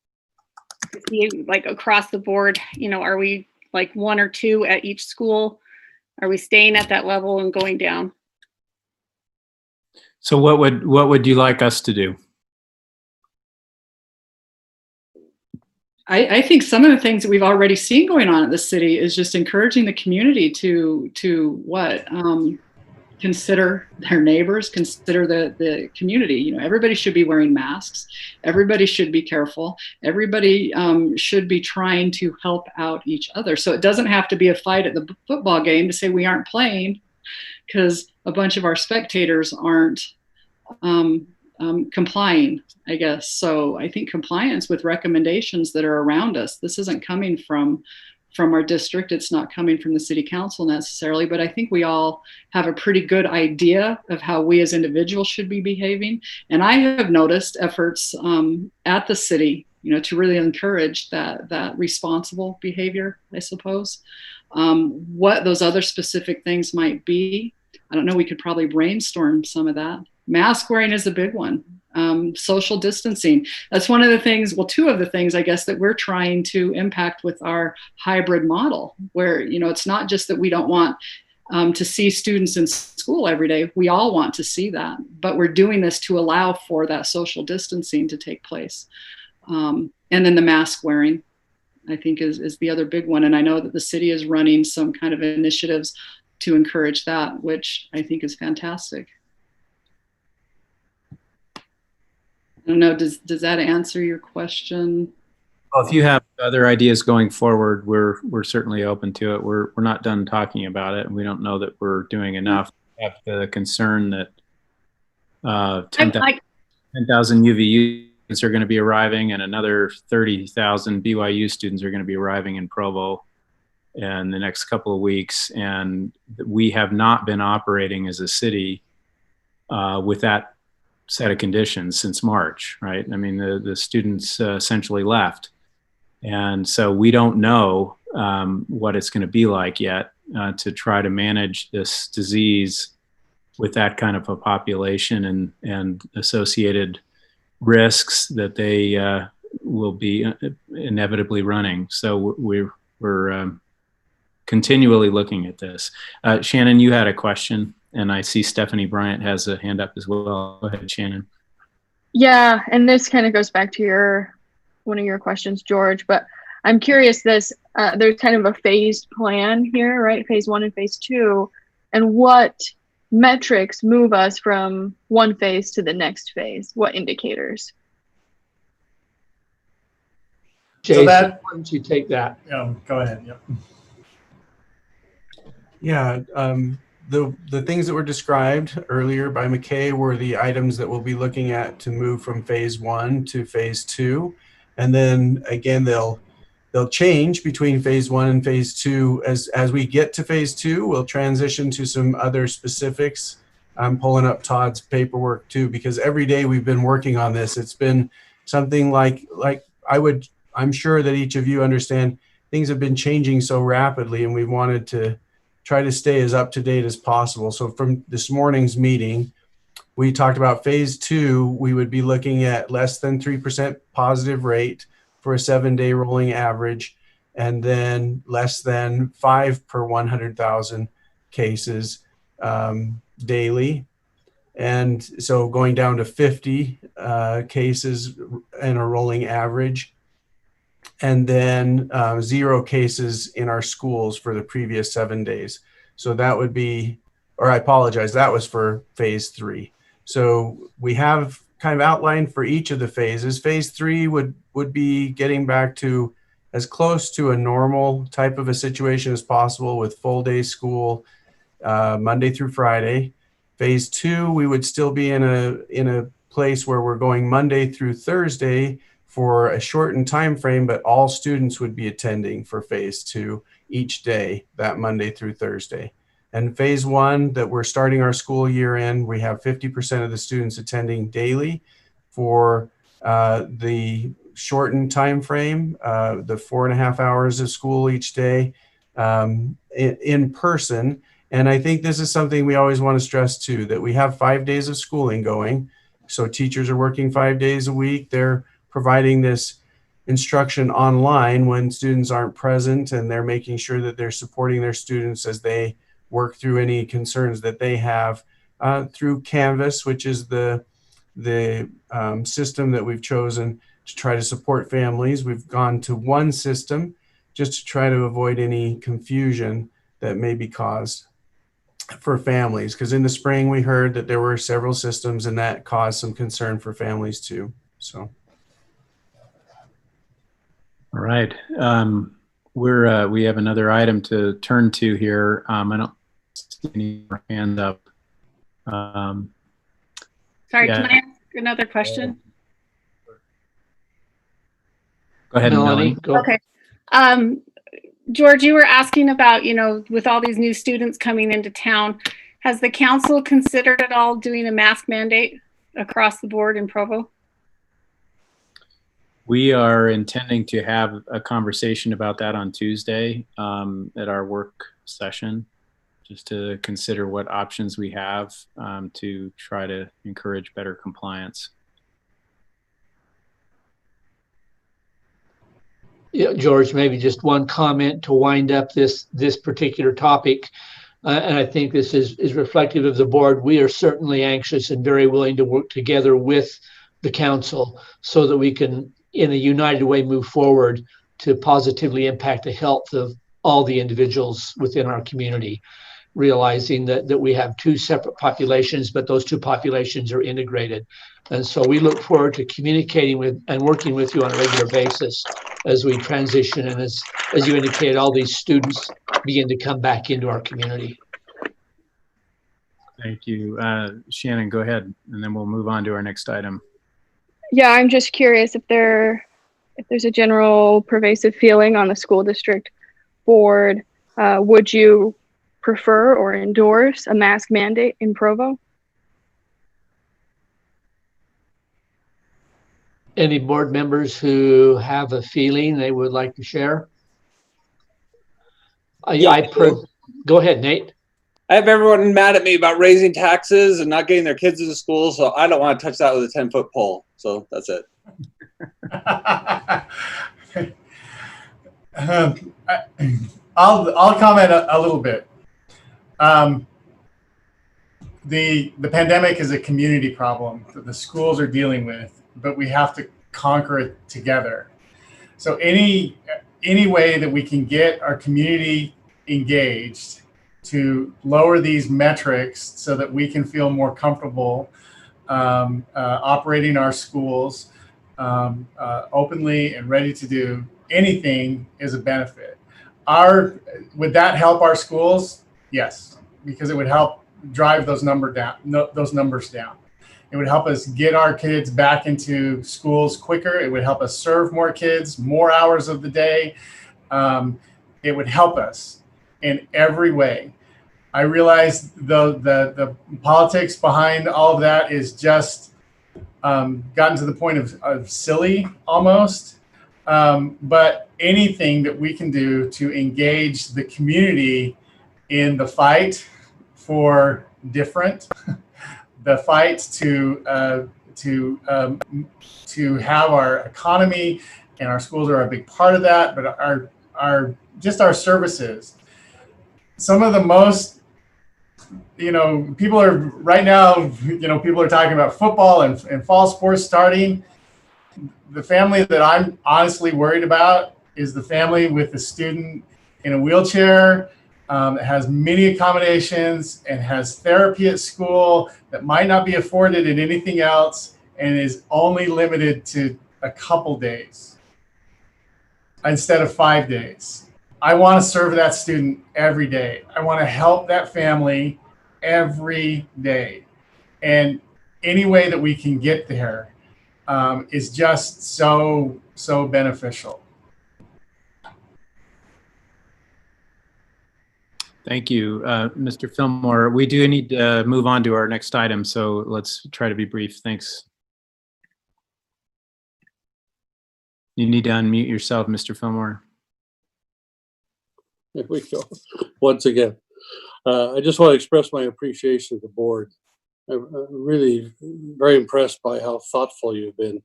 Speaker 14: To see, like across the board, are we like 1 or 2 at each school? Are we staying at that level and going down?
Speaker 4: So what would you like us to do?
Speaker 10: I think some of the things that we've already seen going on at the city is just encouraging the community to what? Consider their neighbors, consider the community. Everybody should be wearing masks. Everybody should be careful. Everybody should be trying to help out each other. So it doesn't have to be a fight at the football game to say we aren't playing because a bunch of our spectators aren't complying, I guess. So I think compliance with recommendations that are around us. This isn't coming from our district. It's not coming from the city council necessarily, but I think we all have a pretty good idea of how we as individuals should be behaving. And I have noticed efforts at the city, to really encourage that responsible behavior, I suppose. What those other specific things might be, I don't know, we could probably brainstorm some of that. Mask wearing is a big one. Social distancing. That's one of the things, well, 2 of the things, I guess, that we're trying to impact with our hybrid model, where, it's not just that we don't want to see students in school every day. We all want to see that, but we're doing this to allow for that social distancing to take place. And then the mask wearing, I think, is the other big one. And I know that the city is running some kind of initiatives to encourage that, which I think is fantastic. I don't know, does that answer your question?
Speaker 4: Well, if you have other ideas going forward, we're certainly open to it. We're not done talking about it, and we don't know that we're doing enough. We have the concern that 10,000 UVU students are going to be arriving, and another 30,000 BYU students are going to be arriving in Provo in the next couple of weeks, and we have not been operating as a city with that set of conditions since March, right? I mean, the students essentially left. And so we don't know what it's going to be like yet to try to manage this disease with that kind of a population and associated risks that they will be inevitably running. So we're continually looking at this. Shannon, you had a question. And I see Stephanie Bryant has a hand up as well. Go ahead, Shannon.
Speaker 11: Yeah, and this kind of goes back to one of your questions, George, but I'm curious, there's kind of a phased plan here, right? Phase 1 and phase 2, and what metrics move us from one phase to the next phase? What indicators?
Speaker 7: Jason, why don't you take that?
Speaker 6: Go ahead. Yep.
Speaker 9: Yeah. The things that were described earlier by McKay were the items that we'll be looking at to move from phase 1 to phase 2. And then again, they'll change between phase 1 and phase 2. As we get to phase 2, we'll transition to some other specifics I'm pulling up Todd's paperwork too, because every day we've been working on this. It's been something like I'm sure that each of you understand things have been changing so rapidly, and we wanted to try to stay as up to date as possible. So from this morning's meeting, we talked about phase 2. We would be looking at less than 3% positive rate for a 7-day rolling average, and then less than 5 per 100,000 cases daily. And so going down to 50 cases in a rolling average, and then 0 cases in our schools for the previous 7 days. So that would be, or I apologize, that was for phase 3. So we have kind of outlined for each of the phases. Phase 3 would be getting back to as close to a normal type of a situation as possible with full day school, Monday through Friday. Phase 2, we would still be in a place where we're going Monday through Thursday for a shortened time frame, but all students would be attending for phase 2 each day, that Monday through Thursday. And phase 1 that we're starting our school year in, we have 50% of the students attending daily for the shortened time frame, the 4.5 hours of school each day in person. And I think this is something we always want to stress too, that we have 5 days of schooling going. So teachers are working 5 days a week. They're providing this instruction online when students aren't present, and they're making sure that they're supporting their students as they work through any concerns that they have through Canvas, which is the system that we've chosen to try to support families. We've gone to one system just to try to avoid any confusion that may be caused for families, because in the spring we heard that there were several systems and that caused some concern for families too. So
Speaker 4: all right, we have another item to turn to here. I don't see any more hands up.
Speaker 14: Sorry,
Speaker 4: yeah.
Speaker 14: can I ask another question?
Speaker 4: Go ahead, Melanie.
Speaker 7: Go.
Speaker 14: Okay. George, you were asking about, with all these new students coming into town, has the council considered at all doing a mask mandate across the board in Provo?
Speaker 4: We are intending to have a conversation about that on Tuesday at our work session, just to consider what options we have to try to encourage better compliance.
Speaker 7: Yeah, George, maybe just one comment to wind up this particular topic. And I think this is reflective of the board. We are certainly anxious and very willing to work together with the council so that we can, in a united way, move forward to positively impact the health of all the individuals within our community, realizing that we have 2 separate populations, but those 2 populations are integrated. And so we look forward to communicating with and working with you on a regular basis as we transition and as you indicated, all these students begin to come back into our community.
Speaker 4: Thank you. Shannon, go ahead, and then we'll move on to our next item.
Speaker 11: Yeah, I'm just curious if there's a general pervasive feeling on the school district board. Would you prefer or endorse a mask mandate in Provo?
Speaker 7: Any board members who have a feeling they would like to share? Go ahead, Nate.
Speaker 15: I have everyone mad at me about raising taxes and not getting their kids into school, so I don't want to touch that with a 10-foot pole. So that's it.
Speaker 6: I'll comment a little bit. The pandemic is a community problem that the schools are dealing with, but we have to conquer it together. So any way that we can get our community engaged to lower these metrics so that we can feel more comfortable operating our schools openly and ready to do anything is a benefit. Would that help our schools? Yes, because it would help drive those numbers down. It would help us get our kids back into schools quicker. It would help us serve more kids, more hours of the day. It would help us in every way. I realize the politics behind all of that is just gotten to the point of silly almost. But anything that we can do to engage the community in the fight for different, the fight to have our economy, and our schools are a big part of that, but our services. Some of the most, people are right now, people are talking about football and fall sports starting. The family that I'm honestly worried about is the family with the student in a wheelchair, that has many accommodations and has therapy at school that might not be afforded in anything else and is only limited to a couple days instead of 5 days. I want to serve that student every day. I want to help that family every day. And any way that we can get there is just so beneficial.
Speaker 4: Thank you, Mr. Fillmore. We do need to move on to our next item, so let's try to be brief. Thanks. You need to unmute yourself, Mr. Fillmore.
Speaker 16: There we go. Once again, I just want to express my appreciation to the board. I'm really very impressed by how thoughtful you've been,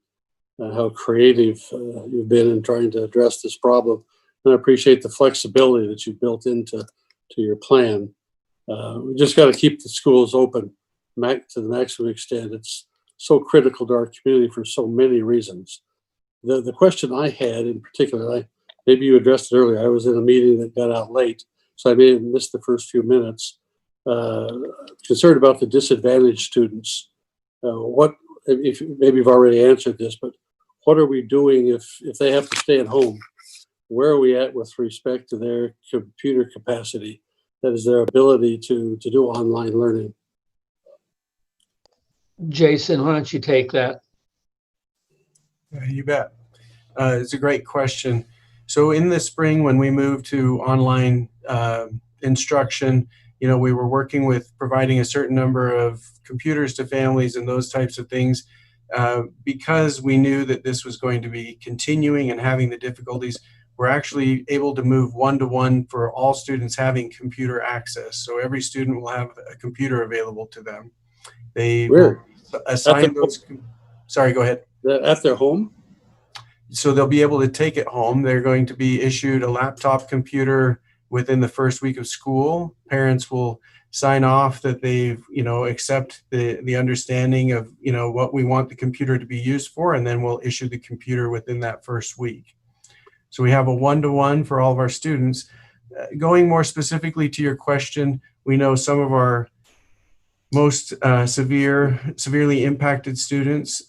Speaker 16: how creative you've been in trying to address this problem. And I appreciate the flexibility that you built into your plan. We just got to keep the schools open to the maximum extent. It's so critical to our community for so many reasons. The question I had in particular, maybe you addressed it earlier. I was in a meeting that got out late, so I may have missed the first few minutes. Concerned about the disadvantaged students. If maybe you've already answered this, but what are we doing if they have to stay at home? Where are we at with respect to their computer capacity? That is, their ability to do online learning.
Speaker 7: Jason, why don't you take that?
Speaker 9: You bet. It's a great question. So in the spring, when we moved to online instruction, we were working with providing a certain number of computers to families and those types of things. Because we knew that this was going to be continuing and having the difficulties, we're actually able to move one-to-one for all students having computer access. So every student will have a computer available to them. They will assign those. Sorry, go ahead.
Speaker 16: At their home?
Speaker 9: So they'll be able to take it home. They're going to be issued a laptop computer within the first week of school. Parents will sign off that they've, accept the understanding of, what we want the computer to be used for, and then we'll issue the computer within that first week. So we have a one-to-one for all of our students. Going more specifically to your question, we know some of our most severely impacted students,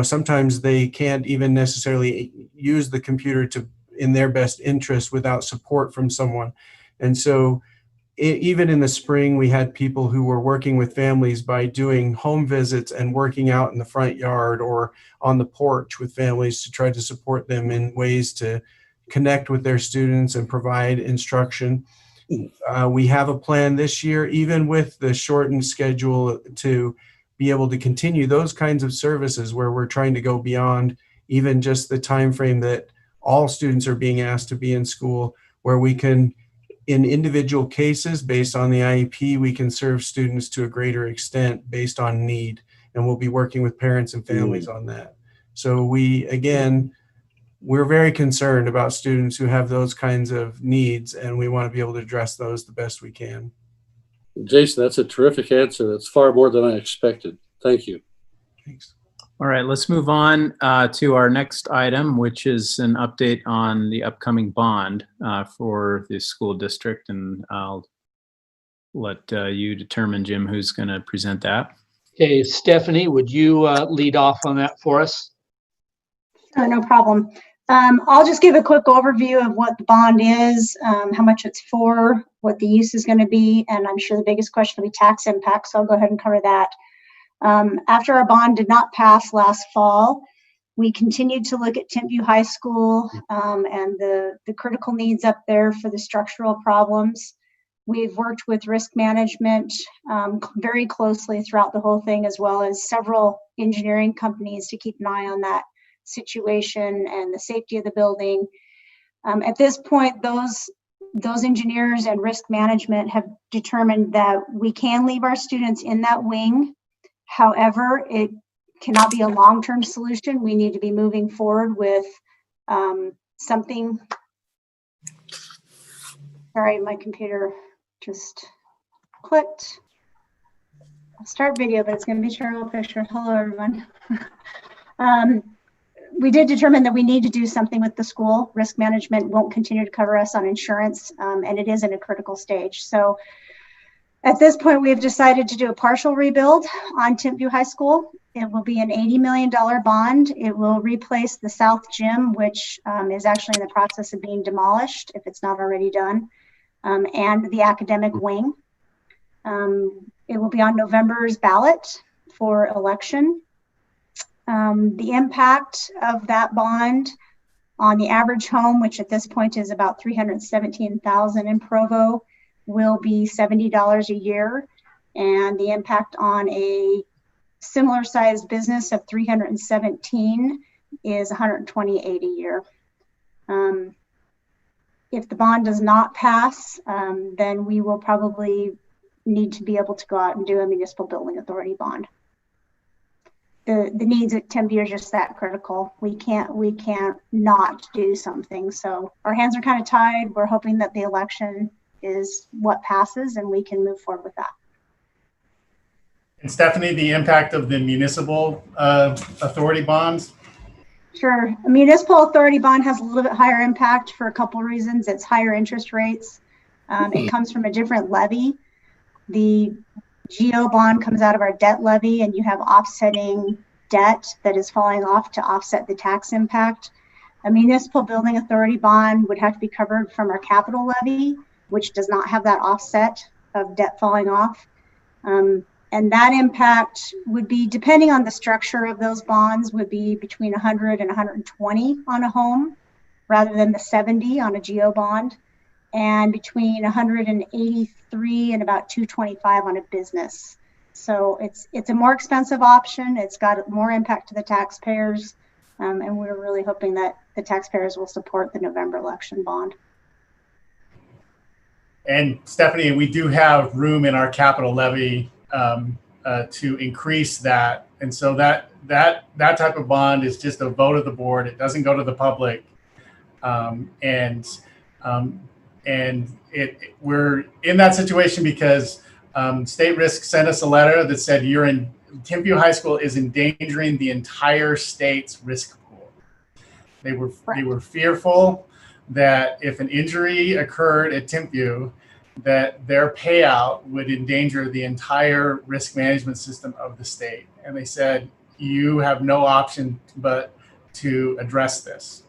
Speaker 9: sometimes they can't even necessarily use the computer in their best interest without support from someone. And so even in the spring, we had people who were working with families by doing home visits and working out in the front yard or on the porch with families to try to support them in ways to connect with their students and provide instruction. We have a plan this year, even with the shortened schedule, to be able to continue those kinds of services where we're trying to go beyond even just the time frame that all students are being asked to be in school, where we can, in individual cases based on the IEP, we can serve students to a greater extent based on need. And we'll be working with parents and families on that. So we're very concerned about students who have those kinds of needs, and we want to be able to address those the best we can.
Speaker 16: Jason, that's a terrific answer. That's far more than I expected. Thank you.
Speaker 9: Thanks.
Speaker 4: All right, let's move on to our next item, which is an update on the upcoming bond for the school district. And I'll let you determine, Jim, who's going to present that.
Speaker 7: Okay, Stephanie, would you lead off on that for us?
Speaker 1: Sure, no problem. I'll just give a quick overview of what the bond is, how much it's for, what the use is going to be, and I'm sure the biggest question will be tax impact, so I'll go ahead and cover that. After our bond did not pass last fall, we continued to look at Timpview High School and the critical needs up there for the structural problems. We've worked with risk management very closely throughout the whole thing, as well as several engineering companies to keep an eye on that situation and the safety of the building. At this point, those engineers and risk management have determined that we can leave our students in that wing. However, it cannot be a long-term solution. We need to be moving forward with something. Sorry, my computer just clicked. I'll start video, but it's going to be Cheryl picture. Hello, everyone. We did determine that we need to do something with the school. Risk management won't continue to cover us on insurance, and it is in a critical stage. So at this point, we have decided to do a partial rebuild on Timpview High School. It will be an $80 million bond. It will replace the South Gym, which is actually in the process of being demolished, if it's not already done, and the academic wing. It will be on November's ballot for election. The impact of that bond on the average home, which at this point is about $317,000 in Provo, will be $70 a year. And the impact on a similar sized business of 317 is $128 a year. If the bond does not pass, then we will probably need to be able to go out and do a municipal building authority bond. The needs at Timpview are just that critical. We can't not do something. So our hands are kind of tied. We're hoping that the election is what passes and we can move forward with that.
Speaker 6: And Stephanie, the impact of the municipal authority bonds?
Speaker 1: Sure. A municipal authority bond has a little bit higher impact for a couple of reasons. It's higher interest rates. It comes from a different levy. The GO bond comes out of our debt levy, and you have offsetting debt that is falling off to offset the tax impact. A municipal building authority bond would have to be covered from our capital levy, which does not have that offset of debt falling off. And that impact would be, depending on the structure of those bonds, would be between 100 and 120 on a home, rather than the 70 on a GO bond, and between 183 and about 225 on a business. So it's a more expensive option. It's got more impact to the taxpayers, and we're really hoping that the taxpayers will support the November election bond.
Speaker 6: And Stephanie, we do have room in our capital levy to increase that, and so that type of bond is just a vote of the board. It doesn't go to the public, and we're in that situation because State Risk sent us a letter that said Timpview High School is endangering the entire state's risk pool. They were fearful that if an injury occurred at Timpview, that their payout would endanger the entire risk management system of the state. And they said, you have no option but to address this.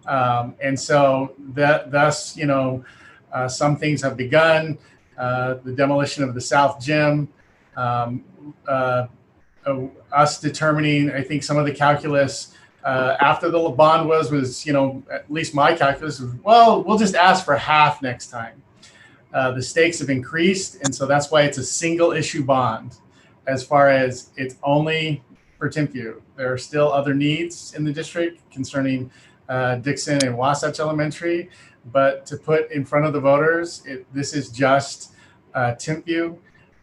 Speaker 6: And so thus, some things have begun. The demolition of the South Gym, us determining, I think some of the calculus after the bond was, at least my calculus was, well, we'll just ask for half next time. The stakes have increased, and so that's why it's a single issue bond as far as it's only for Timpview. There are still other needs in the district concerning Dixon and Wasatch Elementary, but to put in front of the voters, this is just Timpview.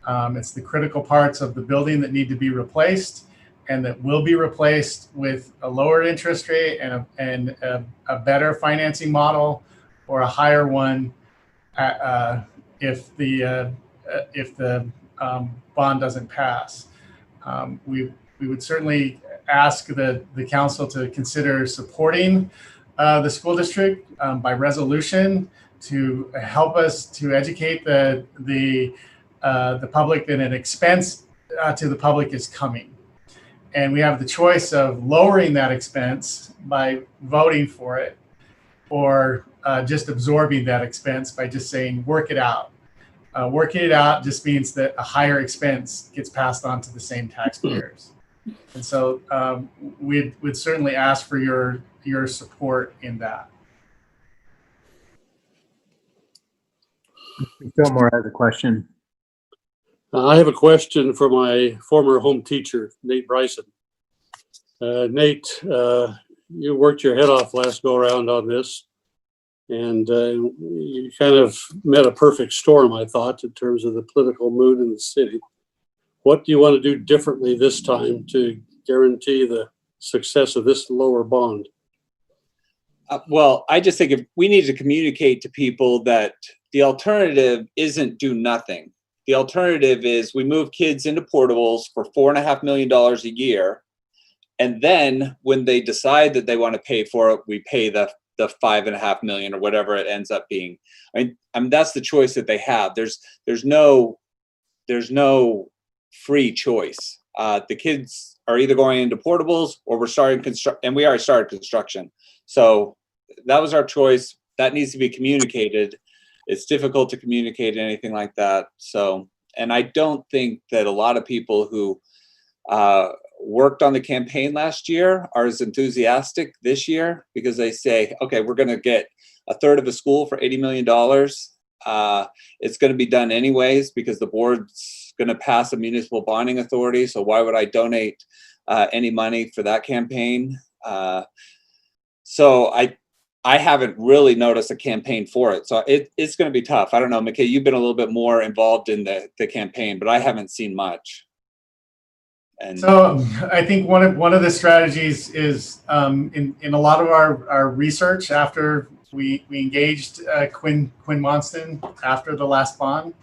Speaker 6: It's the critical parts of the building that need to be replaced and that will be replaced with a lower interest rate and a better financing model or a higher one if the bond doesn't pass. We would certainly ask the council to consider supporting the school district by resolution to help us to educate the public that an expense to the public is coming. And we have the choice of lowering that expense by voting for it, or just absorbing that expense by just saying, work it out. Working it out just means that a higher expense gets passed on to the same taxpayers. And so we'd certainly ask for your support in that.
Speaker 4: Fillmore has a question.
Speaker 16: I have a question for my former home teacher, Nate Bryson. Nate, you worked your head off last go around on this, and you kind of met a perfect storm, I thought, in terms of the political mood in the city. What do you want to do differently this time to guarantee the success of this lower bond?
Speaker 15: Well, I just think if we need to communicate to people that the alternative isn't do nothing. The alternative is we move kids into portables for $4.5 million a year. And then when they decide that they want to pay for it, we pay the $5.5 million or whatever it ends up being. I mean that's the choice that they have. There's no free choice. The kids are either going into portables or we're starting and we already started construction. So that was our choice. That needs to be communicated. It's difficult to communicate anything like that. So, and I don't think that a lot of people who worked on the campaign last year are as enthusiastic this year because they say, okay, we're going to get a third of a school for $80 million. It's going to be done anyways because the board's going to pass a municipal bonding authority. So why would I donate any money for that campaign? So I haven't really noticed a campaign for it. So it's going to be tough. I don't know, McKay, you've been a little bit more involved in the campaign, but I haven't seen much. And
Speaker 6: so I think one of the strategies is in a lot of our research after we engaged Quinn Monston after the last bond,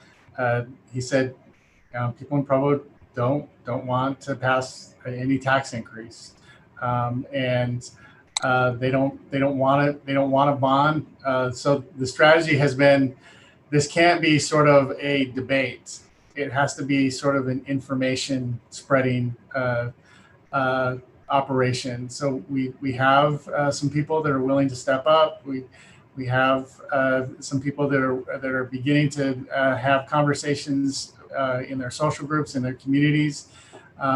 Speaker 6: he said, people in Provo don't want to pass any tax increase, and they don't want a bond. So the strategy has been, this can't be sort of a debate. It has to be sort of an information spreading operation. So we have some people that are willing to step up. We have some people that are beginning to have conversations in their social groups, in their communities.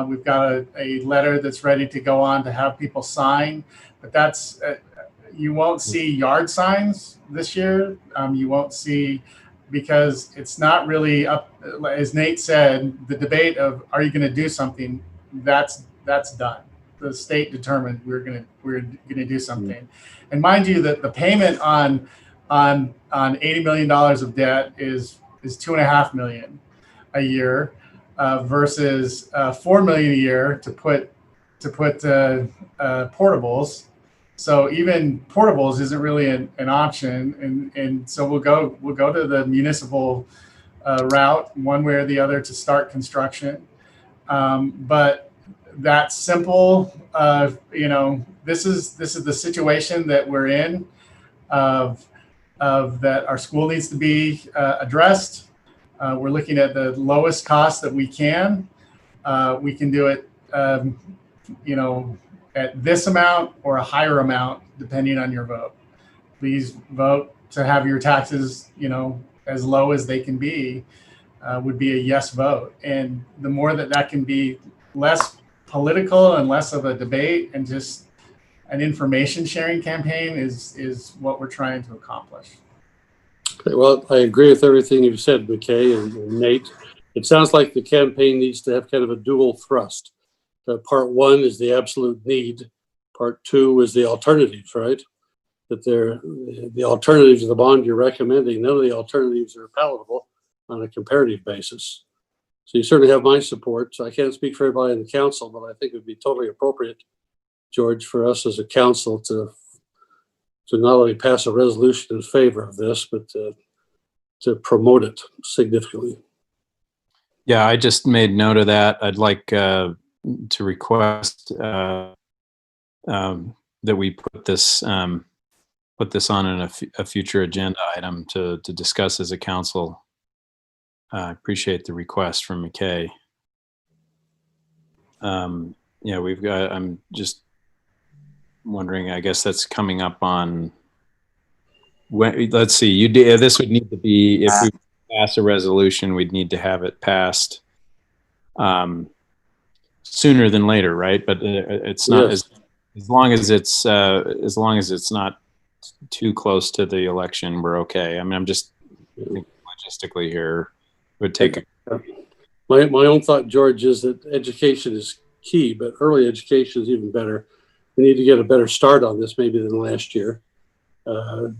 Speaker 6: We've got a letter that's ready to go on to have people sign, but that's you won't see yard signs this year. You won't see, because it's not really up, as Nate said, the debate of are you going to do something, that's done. The state determined we're going to do something. And mind you that the payment on $80 million of debt is $2.5 million a year versus $4 million a year to put portables. So even portables isn't really an option, and so we'll go to the municipal route one way or the other to start construction. But that's simple. This is the situation that we're in, of that our school needs to be addressed. We're looking at the lowest cost that we can. We can do it, at this amount or a higher amount, depending on your vote. Please vote to have your taxes, as low as they can be, would be a yes vote. And the more that can be less political and less of a debate and just an information sharing campaign is what we're trying to accomplish.
Speaker 16: Okay, well, I agree with everything you've said, McKay and Nate. It sounds like the campaign needs to have kind of a dual thrust. Part one is the absolute need. Part two is the alternatives, right? That the alternatives of the bond you're recommending, none of the alternatives are palatable on a comparative basis. So you certainly have my support. So I can't speak for everybody in the council, but I think it would be totally appropriate, George, for us as a council to not only pass a resolution in favor of this, but to promote it significantly.
Speaker 4: Yeah, I just made note of that. I'd like to request that we put this on in a future agenda item to discuss as a council. I appreciate the request from McKay. Yeah, we've got. I'm just wondering. I guess that's coming up on. When, let's see. This would need to be, if we pass a resolution, we'd need to have it passed sooner than later, right? But it's not,
Speaker 16: Yes.
Speaker 4: as long as it's not too close to the election, we're okay. I mean, I'm just thinking logistically here. It would take
Speaker 16: my own thought, George, is that education is key, but early education is even better. We need to get a better start on this maybe than last year. And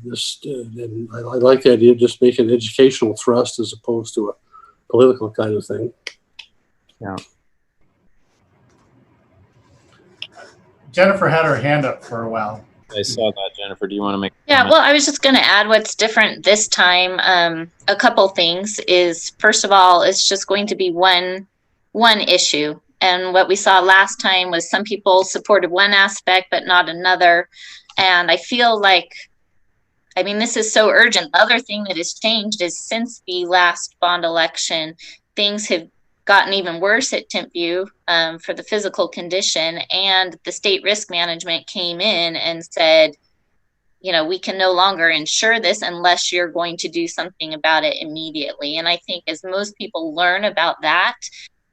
Speaker 16: I like the idea of just making an educational thrust as opposed to a political kind of thing.
Speaker 4: Yeah.
Speaker 6: Jennifer had her hand up for a while.
Speaker 4: I saw that, Jennifer. Do you want to make?
Speaker 12: Yeah, well, I was just going to add what's different this time. A couple things is, first of all, it's just going to be one issue. And what we saw last time was some people supported one aspect, but not another. And I feel like, I mean, this is so urgent. The other thing that has changed is since the last bond election, things have gotten even worse at Timpview for the physical condition. And the state risk management came in and said, you know, we can no longer insure this unless you're going to do something about it immediately. And I think as most people learn about that,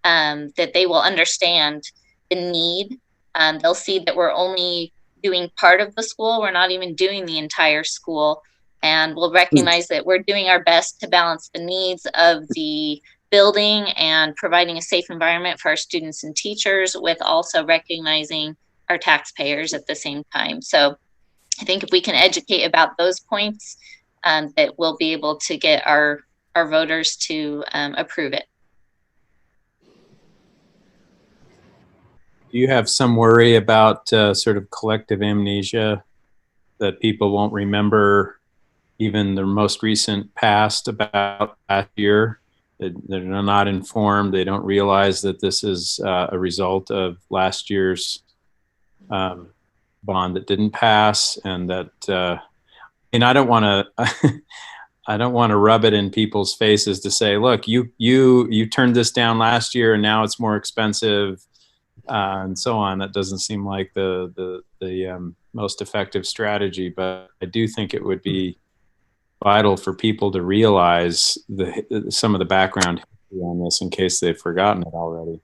Speaker 12: that they will understand the need. They'll see that we're only doing part of the school. We're not even doing the entire school. And we'll recognize that we're doing our best to balance the needs of the building and providing a safe environment for our students and teachers, with also recognizing our taxpayers at the same time. So I think if we can educate about those points, that we'll be able to get our voters to approve it.
Speaker 4: Do you have some worry about sort of collective amnesia, that people won't remember even their most recent past about last year? They're not informed. They don't realize that this is a result of last year's bond that didn't pass, and that and I don't want to I don't want to rub it in people's faces to say, look, you turned this down last year and now it's more expensive, and so on. That doesn't seem like the most effective strategy, but I do think it would be vital for people to realize some of the background history on this in case they've forgotten it already.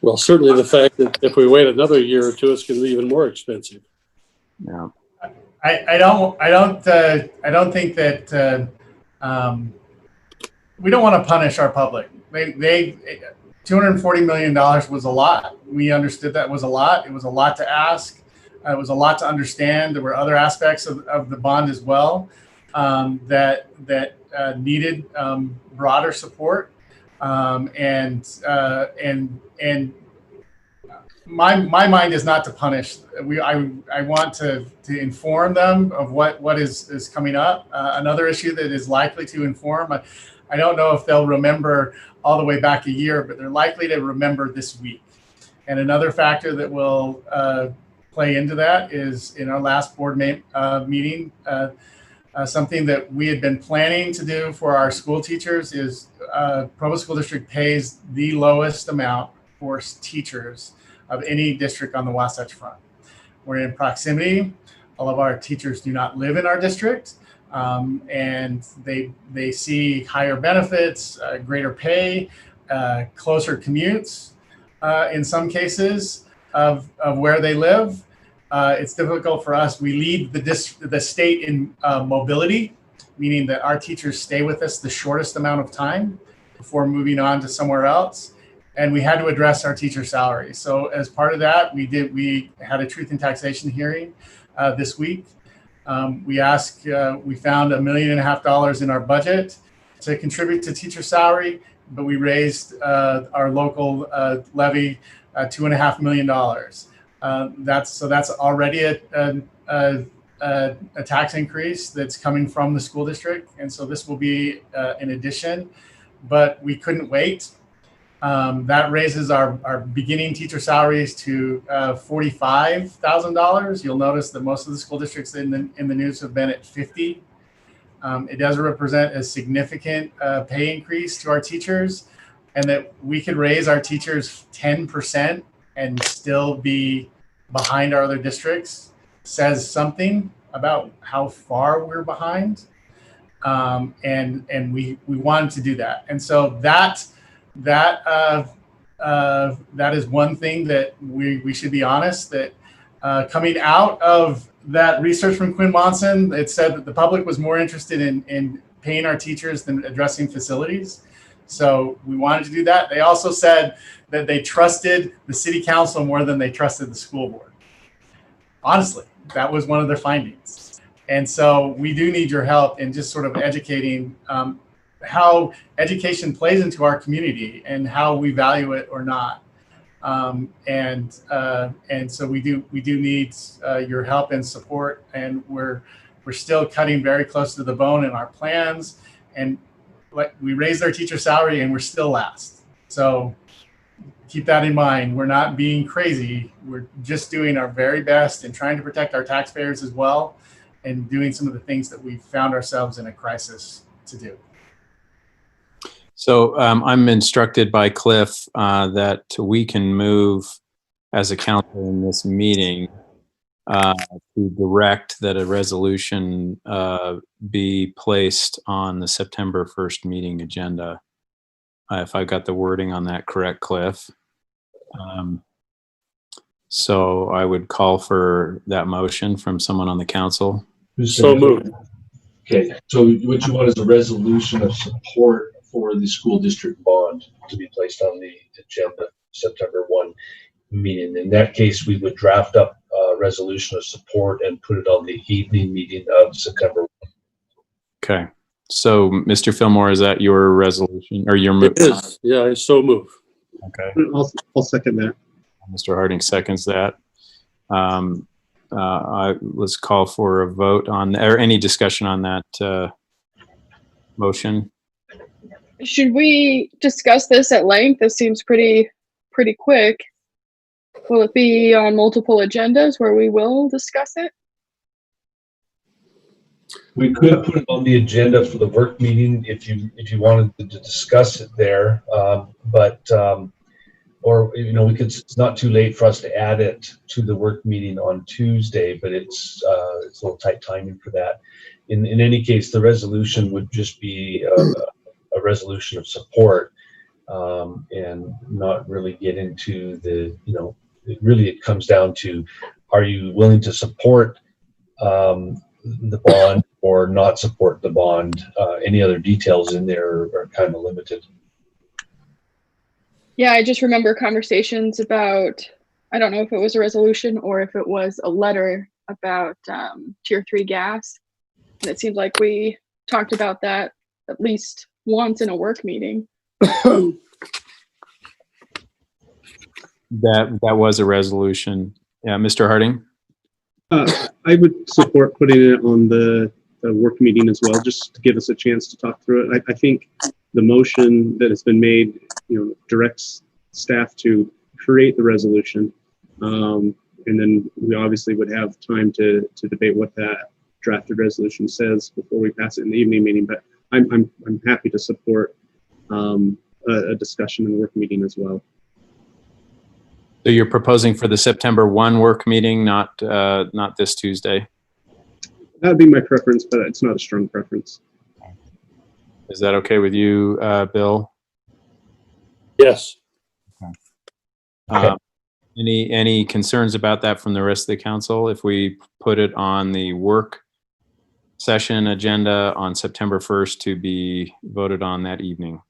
Speaker 16: Well, certainly the fact that if we wait another year or two, it's going to be even more expensive.
Speaker 4: Yeah.
Speaker 6: I don't think that we don't want to punish our public. They $240 million was a lot. We understood that was a lot. It was a lot to ask. It was a lot to understand. There were other aspects of the bond as well that needed broader support. And my mind is not to punish. I want to inform them of what is coming up. Another issue that is likely to inform. I don't know if they'll remember all the way back a year, but they're likely to remember this week. And another factor that will play into that is in our last board meeting. Something that we had been planning to do for our school teachers is Provo School District pays the lowest amount for teachers of any district on the Wasatch Front. We're in proximity. All of our teachers do not live in our district, and they see higher benefits, greater pay, closer commutes in some cases of where they live. It's difficult for us. We lead the state in mobility, meaning that our teachers stay with us the shortest amount of time before moving on to somewhere else. And we had to address our teacher salary. So as part of that, we had a truth in taxation hearing this week. We found $1.5 million in our budget to contribute to teacher salary, but we raised our local levy $2.5 million. That's already a tax increase that's coming from the school district, and so this will be in addition. But we couldn't wait. That raises our beginning teacher salaries to $45,000. You'll notice that most of the school districts in the news have been at 50. It does represent a significant pay increase to our teachers, and that we could raise our teachers 10% and still be behind our other districts says something about how far we're behind. And we wanted to do that. And so that is one thing that we should be honest that coming out of that research from Quinn Monson, it said that the public was more interested in paying our teachers than addressing facilities. So we wanted to do that. They also said that they trusted the city council more than they trusted the school board. Honestly, that was one of their findings. And so we do need your help in just sort of educating how education plays into our community and how we value it or not. And so we do need your help and support, and we're still cutting very close to the bone in our plans. And like, we raised our teacher salary and we're still last. So keep that in mind. We're not being crazy. We're just doing our very best and trying to protect our taxpayers as well, and doing some of the things that we found ourselves in a crisis to do.
Speaker 4: So I'm instructed by Cliff that we can move as a council in this meeting to direct that a resolution be placed on the September 1st meeting agenda. If I got the wording on that correct, Cliff. So I would call for that motion from someone on the council.
Speaker 16: So moved.
Speaker 3: Okay, so what you want is a resolution of support for the school district bond to be placed on the agenda September 1 meeting. In that case, we would draft up a resolution of support and put it on the evening meeting of September 1.
Speaker 4: Okay. So, Mr. Fillmore, is that your resolution or your move?
Speaker 16: It is. Yeah, I so move.
Speaker 4: Okay.
Speaker 2: I'll second that.
Speaker 4: Mr. Harding seconds that. Let's call for a vote on, or any discussion on that motion.
Speaker 11: Should we discuss this at length? This seems pretty quick. Will it be on multiple agendas where we will discuss it?
Speaker 3: We could put it on the agenda for the work meeting if you wanted to discuss it there, or we could. It's not too late for us to add it to the work meeting on Tuesday, but it's a little tight timing for that. In any case, the resolution would just be a resolution of support, and not really get into the it comes down to, are you willing to support the bond or not support the bond? Any other details in there are kind of limited.
Speaker 11: Yeah, I just remember conversations about, I don't know if it was a resolution or if it was a letter about Tier 3 gas. And it seems like we talked about that at least once in a work meeting.
Speaker 4: That was a resolution. Yeah, Mr. Harding?
Speaker 2: I would support putting it on the work meeting as well, just to give us a chance to talk through it. I think the motion that has been made, directs staff to create the resolution, and then we obviously would have time to debate what that drafted resolution says before we pass it in the evening meeting. But I'm happy to support a discussion in the work meeting as well.
Speaker 4: So you're proposing for the September 1 work meeting, not this Tuesday?
Speaker 2: That would be my preference, but it's not a strong preference.
Speaker 4: Is that okay with you, Bill?
Speaker 16: Yes.
Speaker 4: Okay. Any concerns about that from the rest of the council if we put it on the work session agenda on September 1st to be voted on that evening?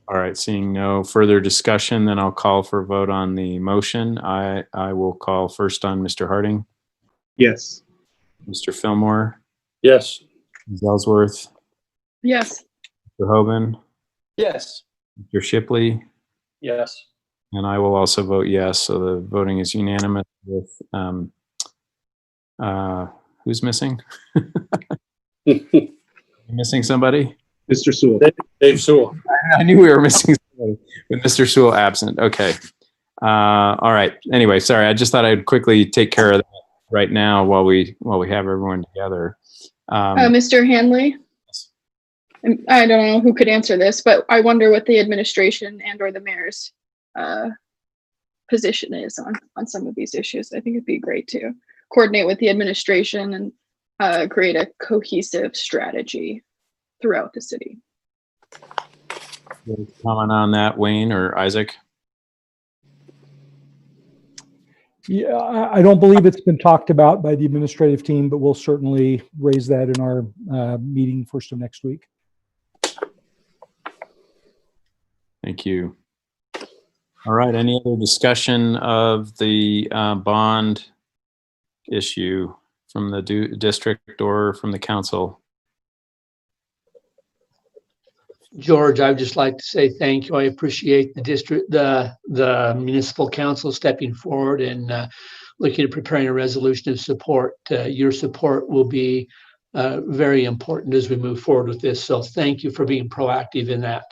Speaker 4: All right, seeing no further discussion, then I'll call for a vote on the motion. I will call first on Mr. Harding.
Speaker 2: Yes.
Speaker 4: Mr. Fillmore.
Speaker 16: Yes.
Speaker 4: Ms. Ellsworth.
Speaker 11: Yes.
Speaker 4: Mr. Hoban.
Speaker 13: Yes.
Speaker 4: Mr. Shipley.
Speaker 13: Yes.
Speaker 4: And I will also vote yes. So the voting is unanimous with, who's missing? Missing somebody?
Speaker 2: Mr. Sewell.
Speaker 16: Dave Sewell.
Speaker 4: I knew we were missing somebody with Mr. Sewell absent. Okay. All right. Anyway, sorry. I just thought I'd quickly take care of that right now while we have everyone together.
Speaker 11: Mr. Hanley, I don't know who could answer this, but I wonder what the administration and or the mayor's position is on some of these issues. I think it'd be great to coordinate with the administration and create a cohesive strategy throughout the city.
Speaker 4: Comment on that, Wayne or Isaac?
Speaker 17: Yeah, I don't believe it's been talked about by the administrative team, but we'll certainly raise that in our meeting first of next week.
Speaker 4: Thank you. All right. Any other discussion of the bond issue from the district or from the council?
Speaker 7: George, I would just like to say thank you. I appreciate the district, the municipal council stepping forward and looking at preparing a resolution of support. Your support will be very important as we move forward with this. So thank you for being proactive in that.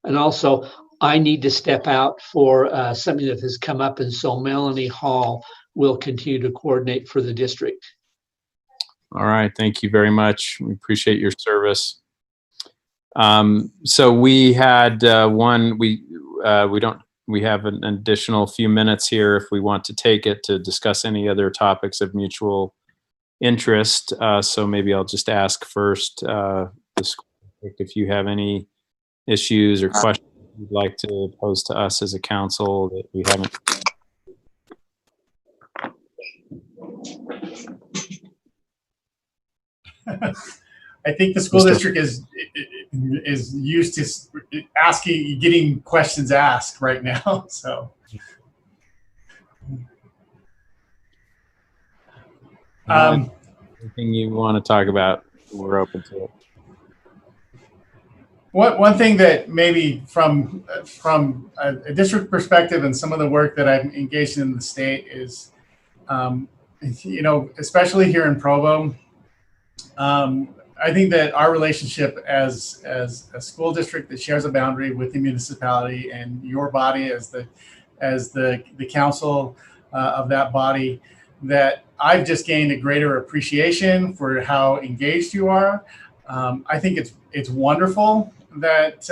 Speaker 7: And also, I need to step out for something that has come up, and so Melanie Hall will continue to coordinate for the district.
Speaker 4: All right. Thank you very much. We appreciate your service. So we had we have an additional few minutes here if we want to take it to discuss any other topics of mutual interest. So maybe I'll just ask first, if you have any issues or questions you'd like to pose to us as a council that we haven't.
Speaker 6: I think the school district is used to getting questions asked right now. So,
Speaker 4: anything you want to talk about, we're open to it.
Speaker 6: One thing that maybe from a district perspective and some of the work that I'm engaged in the state is, especially here in Provo, I think that our relationship as a school district that shares a boundary with the municipality and your body as the council of that body, that I've just gained a greater appreciation for how engaged you are. I think it's wonderful that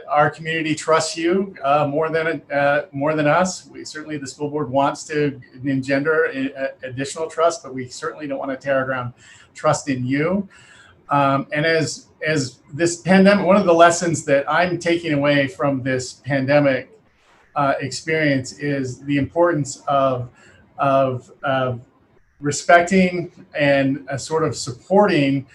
Speaker 6: our community trusts you more than us. Certainly the school board wants to engender additional trust, but we certainly don't want to tear down trust in you. And as this pandemic, one of the lessons that I'm taking away from this pandemic experience is the importance of respecting and sort of supporting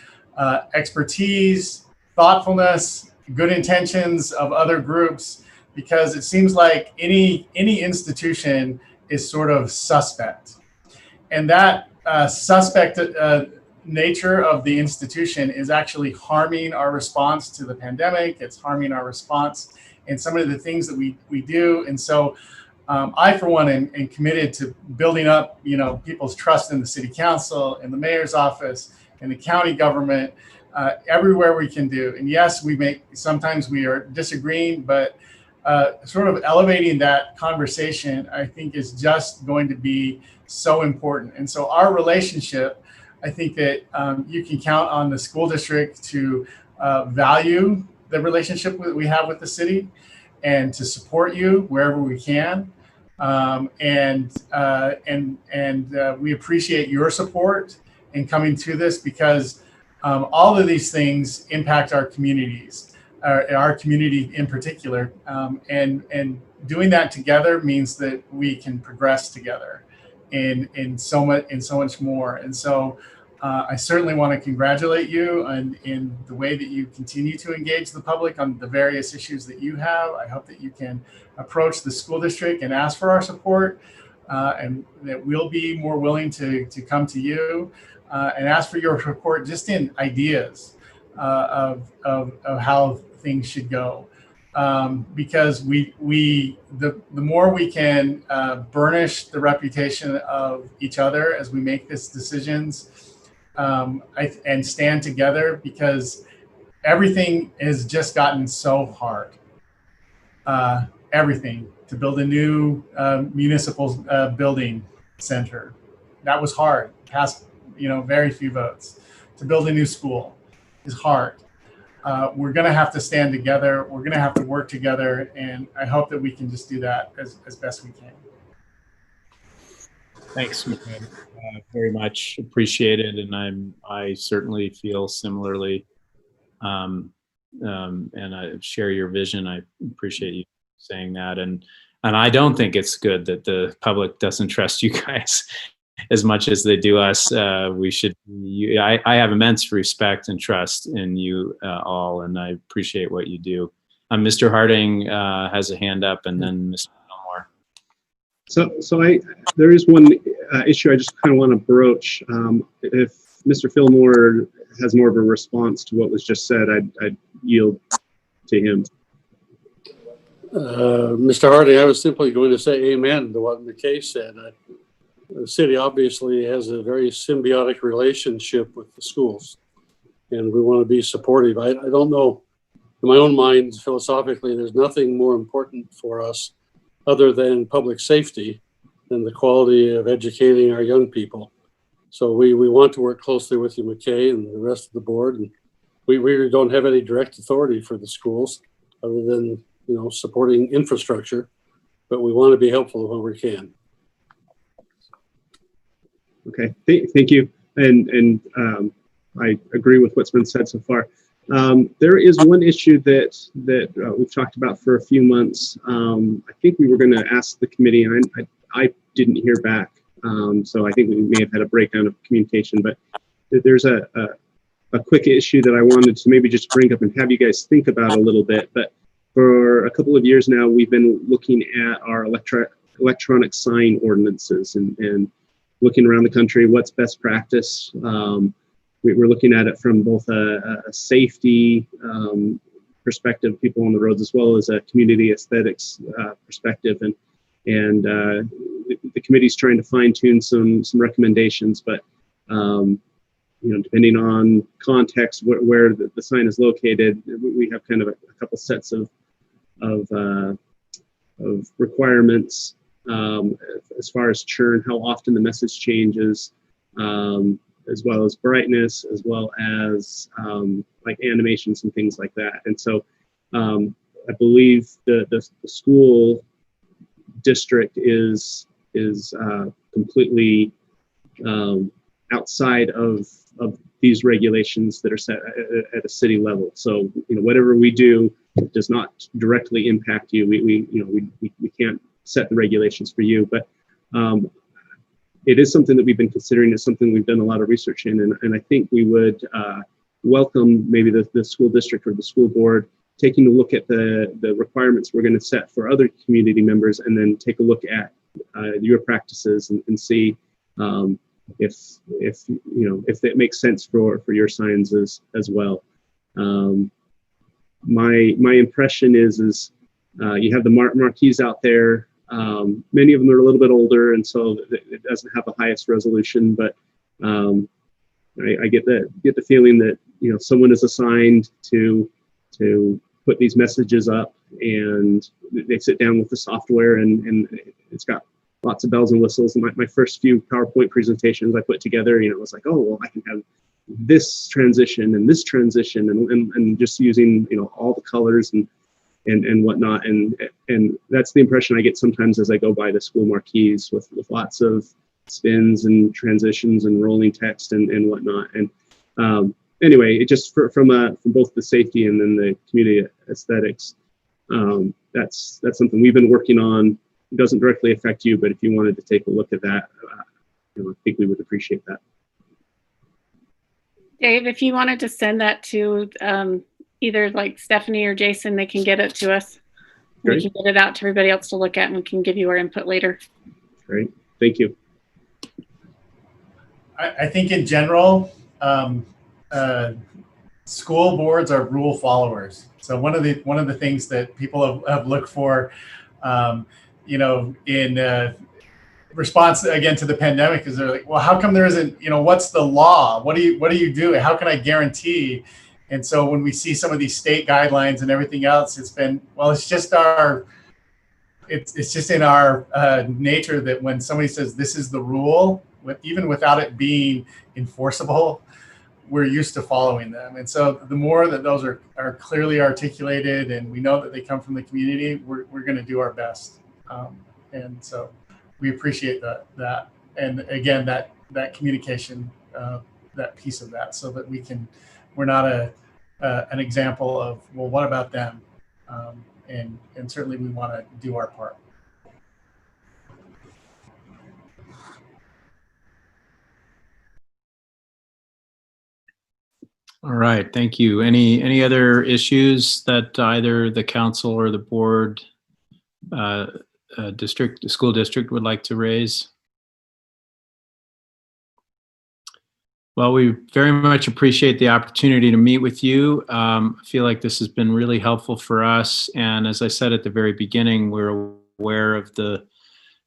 Speaker 6: expertise, thoughtfulness, good intentions of other groups, because it seems like any institution is sort of suspect. And that suspect nature of the institution is actually harming our response to the pandemic. It's harming our response and some of the things that we do. And so I, for one, am committed to building up, people's trust in the city council, in the mayor's office, in the county government, everywhere we can do. And yes, sometimes we are disagreeing, but sort of elevating that conversation, I think, is just going to be so important. And so our relationship, I think that you can count on the school district to value the relationship that we have with the city and to support you wherever we can. And we appreciate your support in coming to this, because all of these things impact our communities, our community in particular. And doing that together means that we can progress together in so much more. And so I certainly want to congratulate you in the way that you continue to engage the public on the various issues that you have. I hope that you can approach the school district and ask for our support, and that we'll be more willing to come to you and ask for your support just in ideas of how things should go. Because the more we can burnish the reputation of each other as we make these decisions, and stand together, because everything has just gotten so hard. Everything to build a new municipal building center, that was hard. Passed, very few votes. To build a new school is hard. We're going to have to stand together. We're going to have to work together, and I hope that we can just do that as best we can.
Speaker 4: Thanks, very much appreciated, and I certainly feel similarly, and I share your vision. I appreciate you saying that, and And I don't think it's good that the public doesn't trust you guys as much as they do us. We should. I have immense respect and trust in you all, and I appreciate what you do. Mr. Harding has a hand up, and then Mr. Elmore.
Speaker 2: So there is one issue I just kind of want to broach. If Mr. Fillmore has more of a response to what was just said, I'd yield to him.
Speaker 16: Mr. Harding, I was simply going to say amen to what McKay said. The city obviously has a very symbiotic relationship with the schools, and we want to be supportive. I don't know, in my own mind, philosophically, there's nothing more important for us other than public safety than the quality of educating our young people. So we want to work closely with you, McKay, and the rest of the board. And we really don't have any direct authority for the schools other than, supporting infrastructure, but we want to be helpful when we can.
Speaker 2: Okay, thank you. And I agree with what's been said so far. There is one issue that we've talked about for a few months. I think we were going to ask the committee, and I didn't hear back. So I think we may have had a breakdown of communication, but there's a quick issue that I wanted to maybe just bring up and have you guys think about a little bit. But for a couple of years now, we've been looking at our electronic sign ordinances and looking around the country, what's best practice. We're looking at it from both a safety perspective, people on the roads, as well as a community aesthetics perspective. And the committee's trying to fine tune some recommendations, but depending on context, where the sign is located, we have kind of a couple sets of requirements as far as churn, how often the message changes, as well as brightness, as well as like animations and things like that. And so I believe the school district is completely outside of these regulations that are set at a city level. So whatever we do does not directly impact you. We can't set the regulations for you, but it is something that we've been considering. It's something we've done a lot of research in, and I think we would welcome maybe the school district or the school board taking a look at the requirements we're going to set for other community members, and then take a look at your practices and see if it makes sense for your signs as well. My impression is you have the marquees out there. Many of them are a little bit older, and so it doesn't have the highest resolution. But I get the feeling that someone is assigned to put these messages up, and they sit down with the software, and it's got lots of bells and whistles. And my first few PowerPoint presentations I put together, it was like, oh well, I can have this transition and this transition, and just using all the colors and whatnot, and that's the impression I get sometimes as I go by the school marquees with lots of spins and transitions and rolling text and whatnot. And anyway, it just from both the safety and then the community aesthetics, that's something we've been working on. It doesn't directly affect you, but if you wanted to take a look at that, I think we would appreciate that.
Speaker 14: Dave, if you wanted to send that to either like Stephanie or Jason, they can get it to us.
Speaker 2: Great.
Speaker 14: We can get it out to everybody else to look at, and we can give you our input later.
Speaker 2: Great, thank you.
Speaker 6: I think in general, school boards are rule followers. So one of the things that people have looked for, in response again to the pandemic, is they're like, well, how come there isn't, what's the law? What do you do? How can I guarantee? And so when we see some of these state guidelines and everything else, it's been, well, it's just in our nature that when somebody says this is the rule, even without it being enforceable, we're used to following them. And so the more that those are clearly articulated and we know that they come from the community, we're going to do our best. And so we appreciate that. And again, that communication, that piece of that, so that we're not an example of, well, what about them? And certainly we want to do our part.
Speaker 4: All right, thank you. Any other issues that either the council or the board, school district would like to raise? Well, we very much appreciate the opportunity to meet with you. I feel like this has been really helpful for us. And as I said at the very beginning, we're aware of the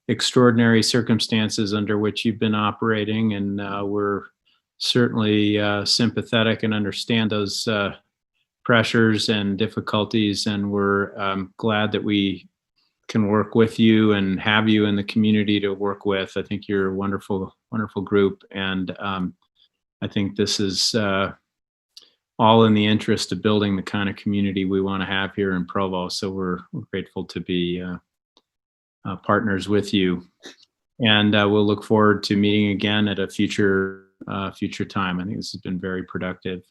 Speaker 4: extraordinary circumstances under which you've been operating, and we're certainly sympathetic and understand those pressures and difficulties, and we're glad that we can work with you and have you in the community to work with. I think you're a wonderful, wonderful group, and I think this is all in the interest of building the kind of community we want to have here in Provo. So we're grateful to be partners with you, and we'll look forward to meeting again at a future time. I think this has been very productive.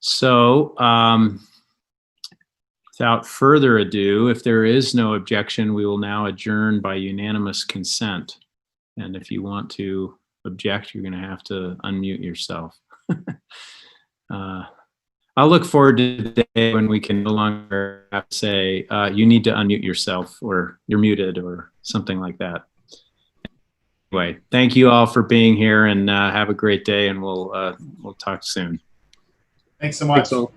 Speaker 4: So without further ado, if there is no objection, we will now adjourn by unanimous consent. And if you want to object, you're going to have to unmute yourself. I'll look forward to the day when we can no longer have to say, you need to unmute yourself, or you're muted, or something like that. Anyway, thank you all for being here, and have a great day, and we'll talk soon.
Speaker 6: Thanks so much.
Speaker 2: Thanks all.